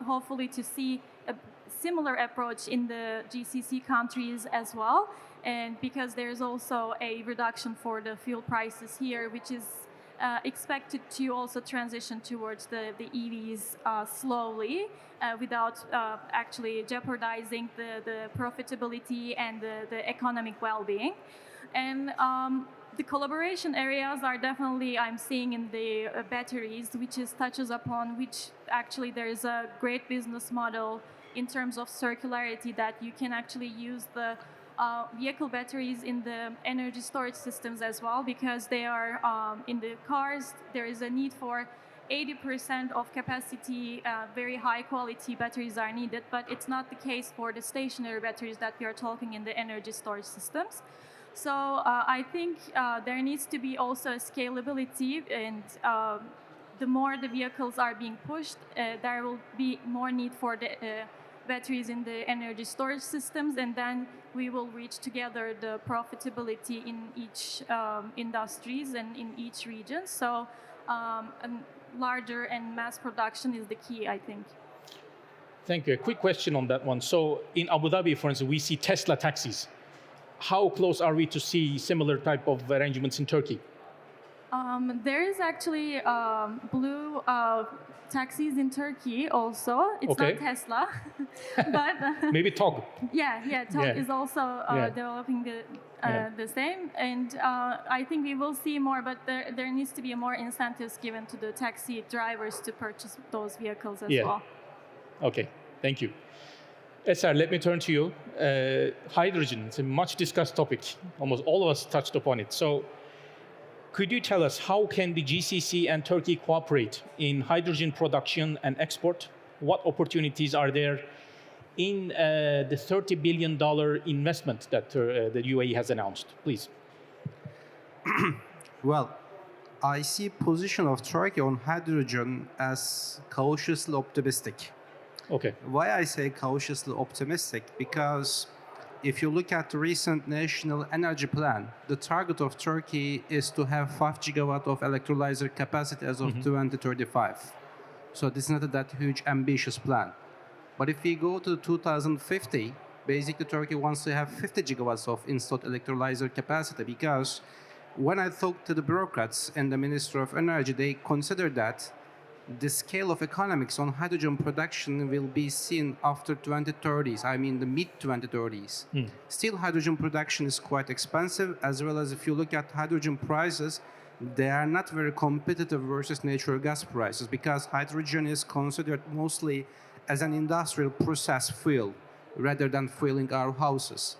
hopefully to see a similar approach in the GCC countries as well. And because there's also a reduction for the fuel prices here, which is expected to also transition towards the EVs slowly without actually jeopardizing the profitability and the economic well-being. And the collaboration areas are definitely, I'm seeing in the batteries, which touches upon which actually there is a great business model in terms of circularity, that you can actually use the vehicle batteries in the energy storage systems as well, because they are in the cars, there is a need for 80% of capacity, very high quality batteries are needed, but it's not the case for the stationary batteries that we are talking in the energy storage systems. So I think there needs to be also a scalability, and the more the vehicles are being pushed, there will be more need for the batteries in the energy storage systems, and then we will reach together the profitability in each industries and in each region. So larger and mass production is the key, I think. Thank you. A quick question on that one. So in Abu Dhabi, for instance, we see Tesla taxis. How close are we to see similar type of arrangements in Turkey? There is actually blue taxis in Turkey also. It's Okay. not Tesla, but Maybe TOG. TOG Yeah. is also Yeah. developing Yeah. the same. And I think we will see more, but there needs to be more incentives given to the taxi drivers to purchase those vehicles as well. Okay, thank you. Eser, let me turn to you. Hydrogen, it's a much discussed topic. Almost all of us touched upon it. So could you tell us how can the GCC and Turkey cooperate in hydrogen production and export? What opportunities are there in the $30 billion investment that the UAE has announced? Please. Well, I see position of Turkey on hydrogen as cautiously optimistic. Okay. Why I say cautiously optimistic? Because if you look at the recent national energy plan, the target of Turkey is to have 5 gigawatt of electrolyzer capacity as of 2035. So this is not that huge ambitious plan. But if we go to 2050, basically Turkey wants to have 50 gigawatts of installed electrolyzer capacity, because when I talked to the bureaucrats and the Minister of Energy, they consider that the scale of economics on hydrogen production will be seen after 2030s, I mean the mid-2030s. Still, hydrogen production is quite expensive, as well as if you look at hydrogen prices, they are not very competitive versus natural gas prices, because hydrogen is considered mostly as an industrial process fuel rather than fueling our houses.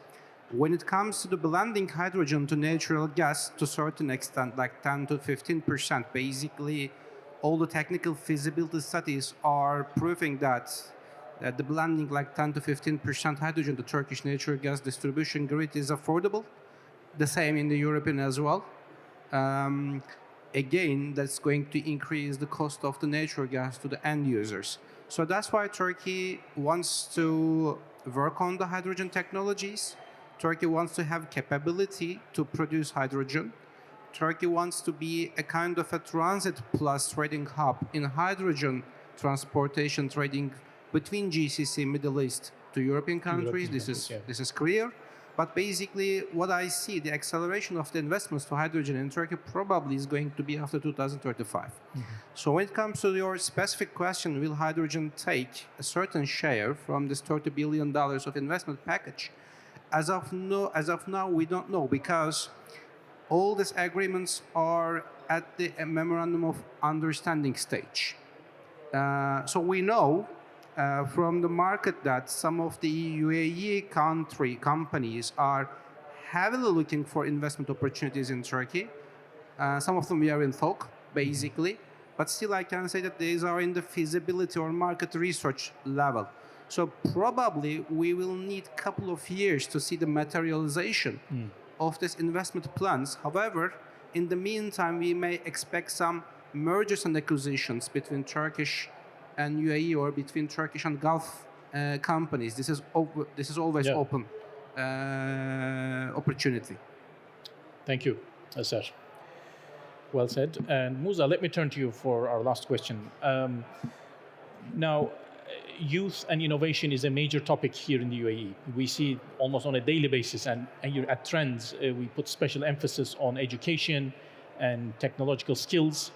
When it comes to the blending hydrogen to natural gas to a certain extent, like 10 to 15%, basically all the technical feasibility studies are proving that the blending like 10 to 15% hydrogen to Turkish natural gas distribution grid is affordable. The same in the European as well. Again, that's going to increase the cost of the natural gas to the end users. So that's why Turkey wants to work on the hydrogen technologies. Turkey wants to have capability to produce hydrogen. Turkey wants to be a kind of a transit plus trading hub in hydrogen transportation trading between GCC, Middle East to European countries. This is clear. But basically, what I see, the acceleration of the investments to hydrogen in Turkey probably is going to be after 2035. So when it comes to your specific question, will hydrogen take a certain share from this $30 billion of investment package? As of now, we don't know, because all these agreements are at the memorandum of understanding stage. So we know from the market that some of the UAE companies are heavily looking for investment opportunities in Turkey. Some of them we are in talk, basically. But still, I can say that these are in the feasibility or market research level. So probably we will need a couple of years to see the materialization of these investment plans. However, in the meantime, we may expect some mergers and acquisitions between Turkish and UAE or between Turkish and Gulf companies. This is always open opportunity. Thank you, Eser. Well said. And Musa, let me turn to you for our last question. Now, youth and innovation is a major topic here in the UAE. We see it almost on a daily basis, and here at Trends, we put special emphasis on education and technological skills.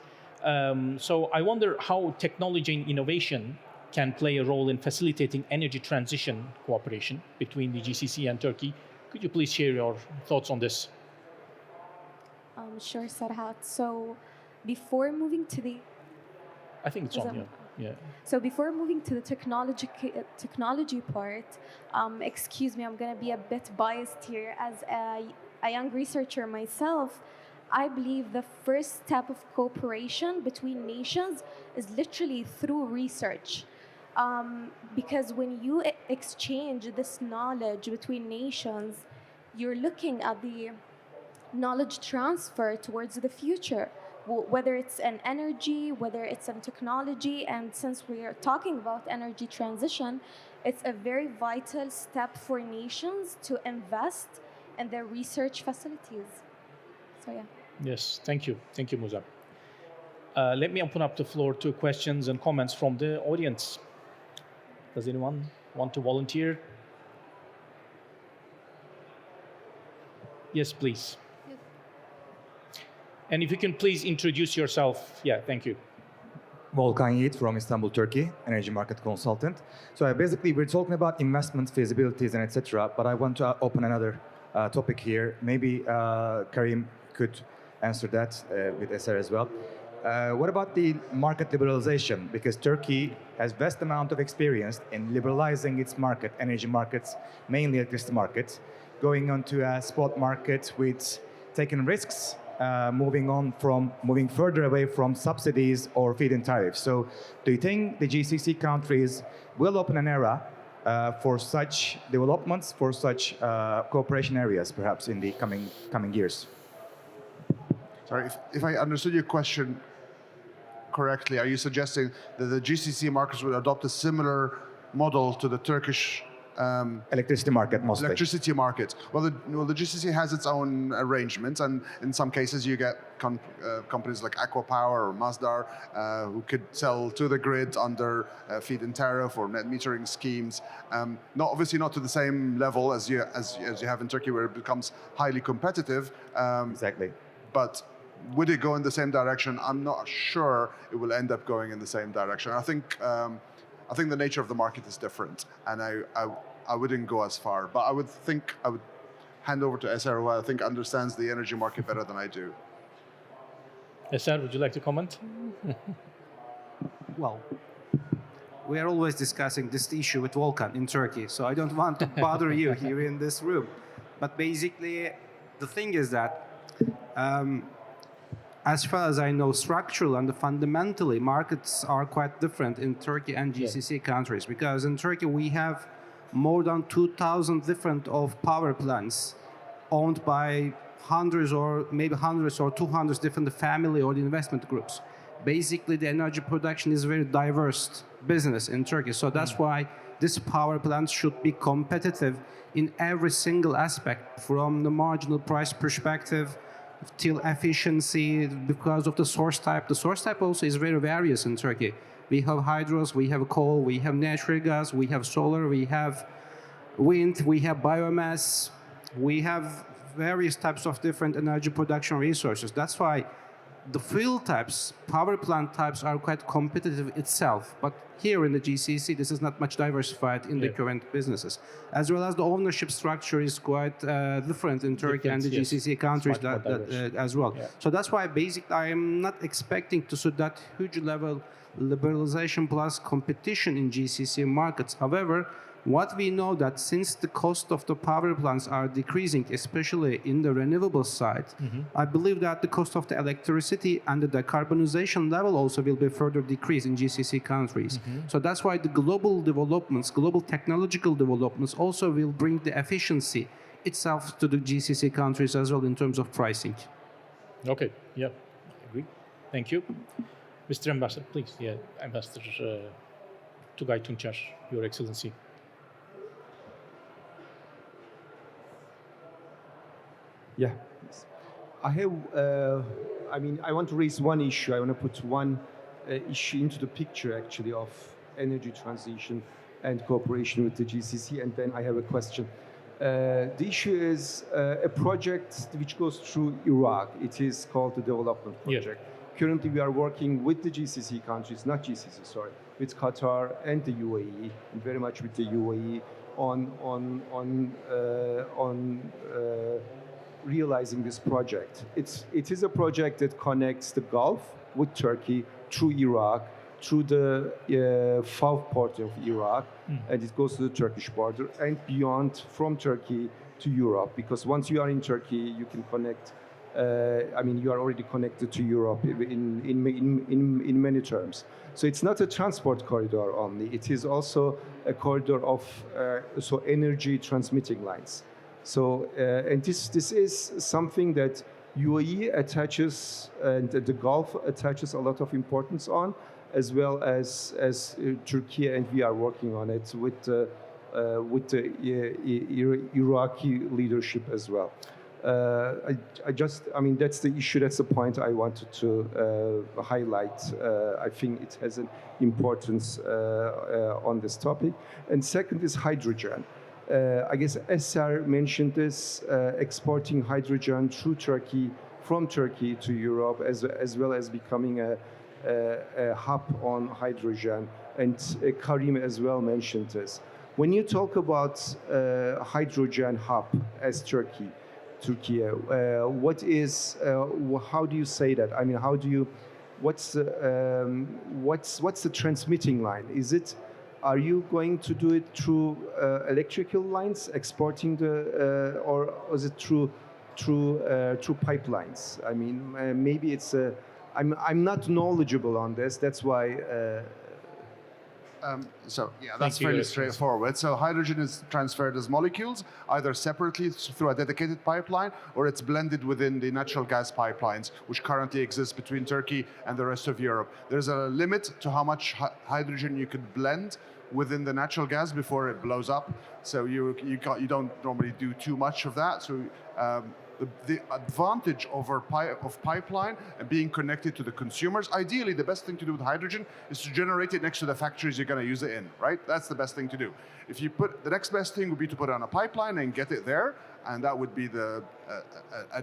So I wonder how technology and innovation can play a role in facilitating energy transition cooperation between the GCC and Turkey. Could you please share your thoughts on this? Sure, Sarhat. So before moving to the... I think it's on, yeah. So before moving to the technology part, excuse me, I'm going to be a bit biased here. As a young researcher myself, I believe the first step of cooperation between nations is literally through research. Because when you exchange this knowledge between nations, you're looking at the knowledge transfer towards the future, whether it's in energy, whether it's in technology. And since we are talking about energy transition, it's a very vital step for nations to invest in their research facilities. So yeah. Yes, thank you. Thank you, Musa. Let me open up the floor to questions and comments from the audience. Does anyone want to volunteer? Yes, please. Yes. And if you can please introduce yourself. Yeah, thank you. Volkan Yiğit from Istanbul, Turkey, energy market consultant. So basically, we're talking about investment feasibilities and etc. But I want to open another topic here. Maybe Karim could answer that with Eser as well. What about the market liberalization? Because Turkey has vast amount of experience in liberalizing its market, energy markets, mainly electricity markets, going on to a spot market with taking risks, moving further away from subsidies or feed-in tariffs. So do you think the GCC countries will open an era for such developments, for such cooperation areas, perhaps in the coming years? Sorry, if I understood your question correctly, are you suggesting that the GCC markets would adopt a similar model to the Turkish electricity market, mostly? Electricity market. Well, the GCC has its own arrangements, and in some cases you get companies like Aqua Power or Masdar who could sell to the grid under feed-in tariff or net metering schemes. Obviously not to the same level as you have in Turkey, where it becomes highly competitive. Exactly. But would it go in the same direction? I'm not sure it will end up going in the same direction. I think the nature of the market is different, and I wouldn't go as far. But I would hand over to Eser, who I think understands the energy market better than I do. Eser, would you like to comment? Well, we are always discussing this issue with Volkan in Turkey, so I don't want to bother you here in this room. But basically, the thing is that as far as I know, structurally and fundamentally, markets are quite different in Turkey and GCC countries. Because in Turkey, we have more than 2,000 different of power plants owned by hundreds or 200 different family or investment groups. Basically, the energy production is a very diverse business in Turkey. So that's why this power plants should be competitive in every single aspect, from the marginal price perspective till efficiency, because of the source type. The source type also is very various in Turkey. We have hydros, we have coal, we have natural gas, we have solar, we have wind, we have biomass, we have various types of different energy production resources. That's why the fuel types, power plant types are quite competitive itself. But here in the GCC, this is not much diversified in the current businesses. As well as the ownership structure is quite different in Turkey and the GCC countries as well. Yeah. So that's why basically I am not expecting to see that huge level liberalization plus competition in GCC markets. However, what we know that since the cost of the power plants are decreasing, especially in the renewable side, I believe that the cost of the electricity and the decarbonization level also will be further decreased in GCC countries. So that's why the global developments, global technological developments also will bring the efficiency itself to the GCC countries as well in terms of pricing. Okay, yeah, I agree. Thank you. Mr. Ambassador, please. Yeah, Ambassador Tugay Tunçer, Your Excellency. Yeah, I have. I want to raise one issue. I want to put one issue into the picture, actually, of energy transition and cooperation with the GCC, and then I have a question. The issue is a project which goes through Iraq. It is called the Development Project. Yeah. Currently, we are working with the GCC countries, not GCC, sorry, with Qatar and the UAE, and very much with the UAE on realizing this project. It is a project that connects the Gulf with Turkey through Iraq, through the south part of Iraq, and it goes to the Turkish border and beyond from Turkey to Europe. Because once you are in Turkey, you can connect. You are already connected to Europe in many terms. So it's not a transport corridor only. It is also a corridor of energy transmitting lines. So, and this is something that UAE attaches and the Gulf attaches a lot of importance on, as well as Turkey, and we are working on it with the Iraqi leadership as well. That's the issue. That's the point I wanted to highlight. I think it has an importance on this topic. And second is hydrogen. I guess Eser mentioned this, exporting hydrogen through Turkey, from Turkey to Europe, as well as becoming a hub on hydrogen. And Karim as well mentioned this. When you talk about hydrogen hub as Turkey, what is? How do you say that? I mean, how do you? What's the transmitting line? Is it? Are you going to do it through electrical lines, exporting the, or is it through pipelines? I mean, maybe it's. I'm not knowledgeable on this. That's why. That's fairly straightforward. So hydrogen is transferred as molecules, either separately through a dedicated pipeline, or it's blended within the natural gas pipelines, which currently exist between Turkey and the rest of Europe. There's a limit to how much hydrogen you could blend within the natural gas before it blows up. So you don't normally do too much of that. So the advantage of pipeline and being connected to the consumers, ideally the best thing to do with hydrogen is to generate it next to the factories you're going to use it in, right? That's the best thing to do. If you the next best thing would be to put it on a pipeline and get it there, and that would be an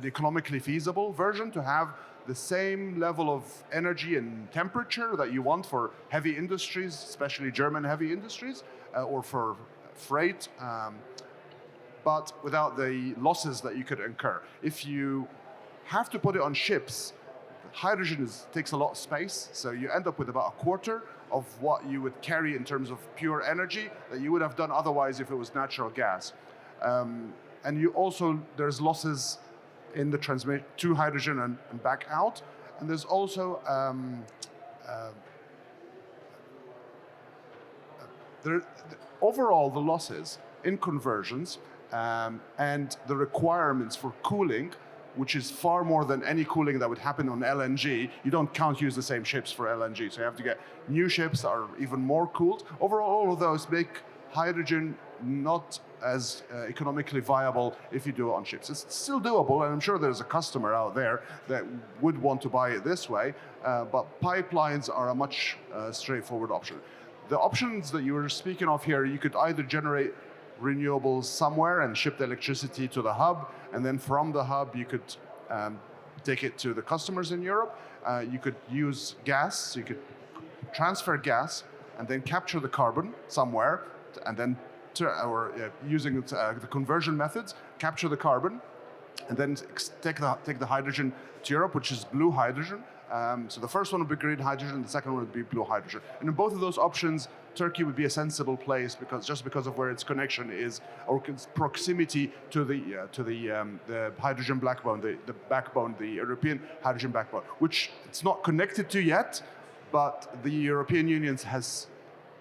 economically feasible version, to have the same level of energy and temperature that you want for heavy industries, especially German heavy industries, or for freight, but without the losses that you could incur. If you have to put it on ships, hydrogen takes a lot of space, so you end up with about a quarter of what you would carry in terms of pure energy that you would have done otherwise if it was natural gas. And there's losses in the transmit to hydrogen and back out. And there's also overall the losses in conversions and the requirements for cooling, which is far more than any cooling that would happen on LNG. You can't use the same ships for LNG, so you have to get new ships that are even more cooled. Overall, all of those make hydrogen not as economically viable if you do it on ships. It's still doable, and I'm sure there's a customer out there that would want to buy it this way, but pipelines are a much straightforward option. The options that you were speaking of here, you could either generate renewables somewhere and ship the electricity to the hub, and then from the hub you could take it to the customers in Europe. You could use gas, so you could transfer gas and then capture the carbon somewhere, and then using the conversion methods, capture the carbon, and then take the hydrogen to Europe, which is blue hydrogen. So the first one would be green hydrogen, the second one would be blue hydrogen. And in both of those options, Turkey would be a sensible place because of where its connection is, or its proximity to the hydrogen backbone, the European hydrogen backbone, which it's not connected to yet, but the European Union has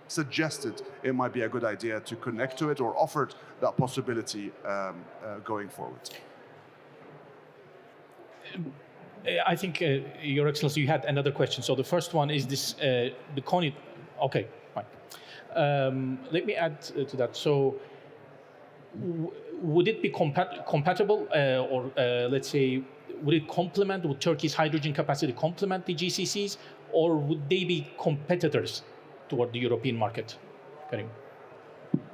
suggested it might be a good idea to connect to it or offered that possibility going forward. I think, Your Excellency, you had another question. So the first one is this, the CONI. Okay, fine. Let me add to that. So would it be compatible or let's say, would it complement, would Turkey's hydrogen capacity complement the GCCs, or would they be competitors toward the European market? Karim.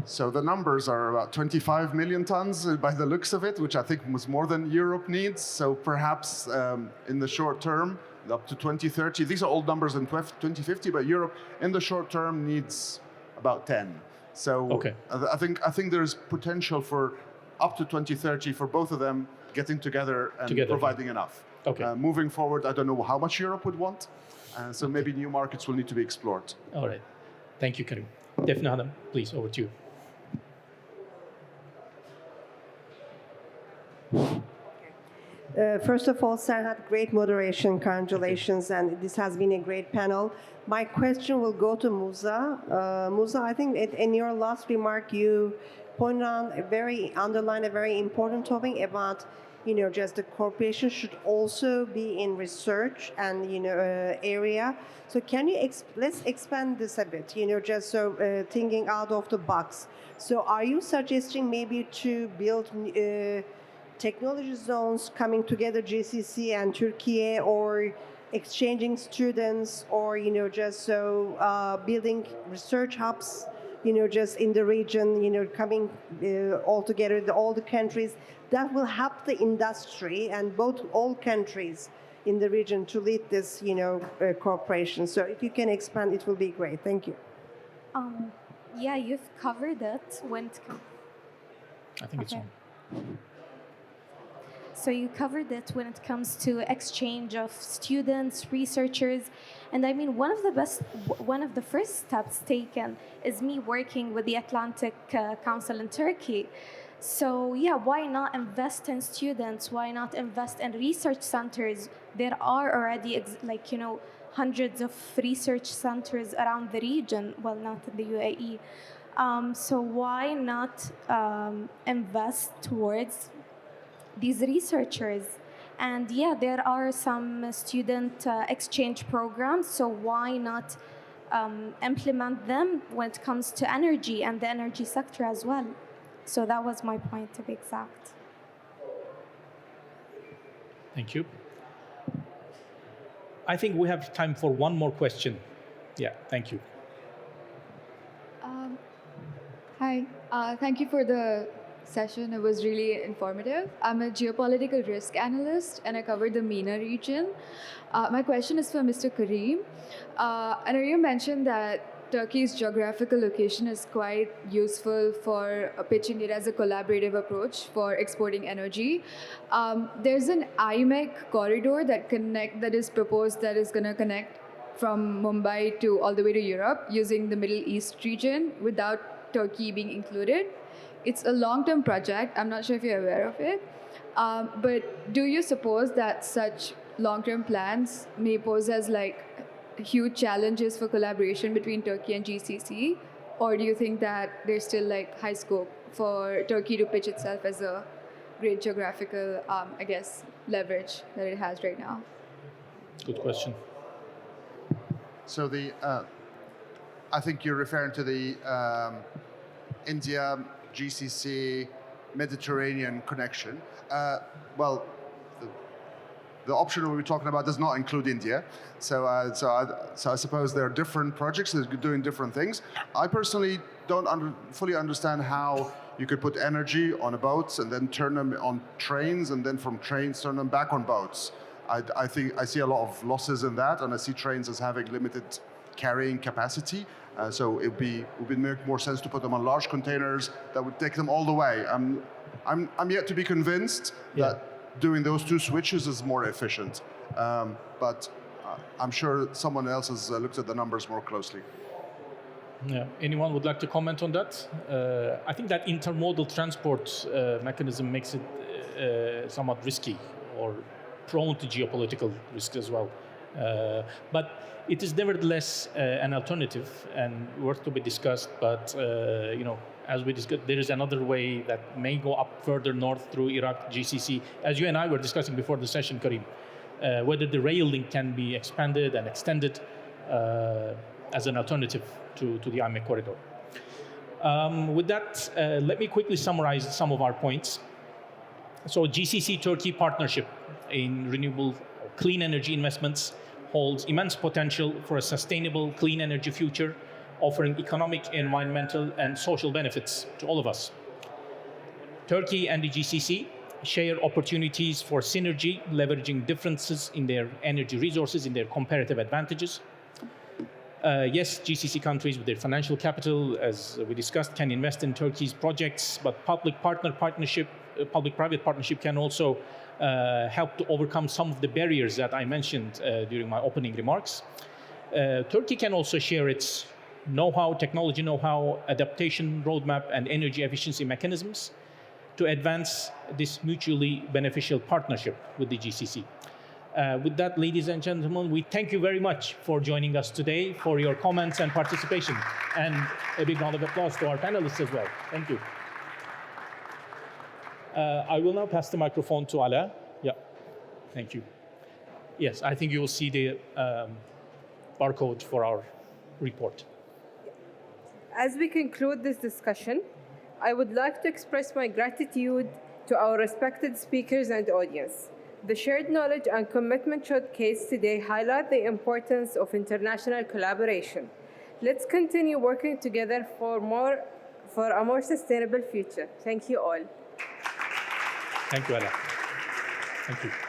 So the numbers are about 25 million tons by the looks of it, which I think was more than Europe needs. So perhaps in the short term, up to 2030, these are old numbers in 2050, but Europe in the short term needs about 10. So okay. I think there's potential for up to 2030 for both of them getting together and providing enough. Okay. Moving forward, I don't know how much Europe would want. So maybe new markets will need to be explored. All right. Thank you, Karim. Defne Hanım, please, over to you. First of all, Serhat, great moderation, congratulations, and this has been a great panel. My question will go to Musa. Musa, I think in your last remark, you pointed on underlined a very important topic about, just the corporation should also be in research and, area. So can you, let's expand this a bit, just so thinking out of the box. So are you suggesting maybe to build technology zones coming together, GCC and Turkey, or exchanging students, or just so building research hubs, just in the region, coming all together, all the countries that will help the industry and all countries in the region to lead this, cooperation. So if you can expand, it will be great. Thank you. Yeah, you've covered it when it comes. I think it's on. So you covered it when it comes to exchange of students, researchers, and I mean one of the first steps taken is me working with the Atlantic Council in Turkey. So yeah, why not invest in students? Why not invest in research centers? There are already hundreds of research centers around the region. Well, not in the UAE. So why not invest towards these researchers? And yeah, there are some student exchange programs, so why not implement them when it comes to energy and the energy sector as well? So that was my point, to be exact. Thank you. I think we have time for one more question. Yeah, thank you. Hi, thank you for the session. It was really informative. I'm a geopolitical risk analyst and I cover the MENA region. My question is for Mr. Karim. I know you mentioned that Turkey's geographical location is quite useful for pitching it as a collaborative approach for exporting energy. There's an IMEC corridor that is proposed that is going to connect from Mumbai to all the way to Europe using the Middle East region without Turkey being included. It's a long-term project. I'm not sure if you're aware of it. But do you suppose that such long-term plans may pose as huge challenges for collaboration between Turkey and GCC? Or do you think that there's still high scope for Turkey to pitch itself as a great geographical, leverage that it has right now? Good question. So I think you're referring to the India, GCC, Mediterranean connection. The option we're talking about does not include India. So I suppose there are different projects that are doing different things. I personally don't fully understand how you could put energy on a boat and then turn them on trains, and then from trains turn them back on boats. I think I see a lot of losses in that, and I see trains as having limited carrying capacity. So it would make more sense to put them on large containers that would take them all the way. I'm yet to be convinced that doing those two switches is more efficient, but I'm sure someone else has looked at the numbers more closely. Yeah. Anyone would like to comment on that? I think that intermodal transport mechanism makes it somewhat risky or prone to geopolitical risk as well. But it is nevertheless an alternative and worth to be discussed. But as we discussed, there is another way that may go up further north through Iraq, GCC, as you and I were discussing before the session, Karim, whether the rail link can be expanded and extended as an alternative to the IMEC corridor. With that, let me quickly summarize some of our points. So GCC-Turkey partnership in renewable clean energy investments holds immense potential for a sustainable clean energy future, offering economic, environmental, and social benefits to all of us. Turkey and the GCC share opportunities for synergy, leveraging differences in their energy resources, in their comparative advantages. Yes, GCC countries with their financial capital, as we discussed, can invest in Turkey's projects, but public-private partnership can also help to overcome some of the barriers that I mentioned during my opening remarks. Turkey can also share its know-how, technology know-how, adaptation roadmap, and energy efficiency mechanisms to advance this mutually beneficial partnership with the GCC. With that, ladies and gentlemen, we thank you very much for joining us today, for your comments and participation, and a big round of applause to our panelists as well. Thank you. I will now pass the microphone to Ala. Yeah, thank you. Yes, I think you will see the barcode for our report. As we conclude this discussion, I would like to express my gratitude to our respected speakers and audience. The shared knowledge and commitment showcased today highlight the importance of international collaboration. Let's continue working together for a more sustainable future. Thank you all. Thank you, Ala. Thank you.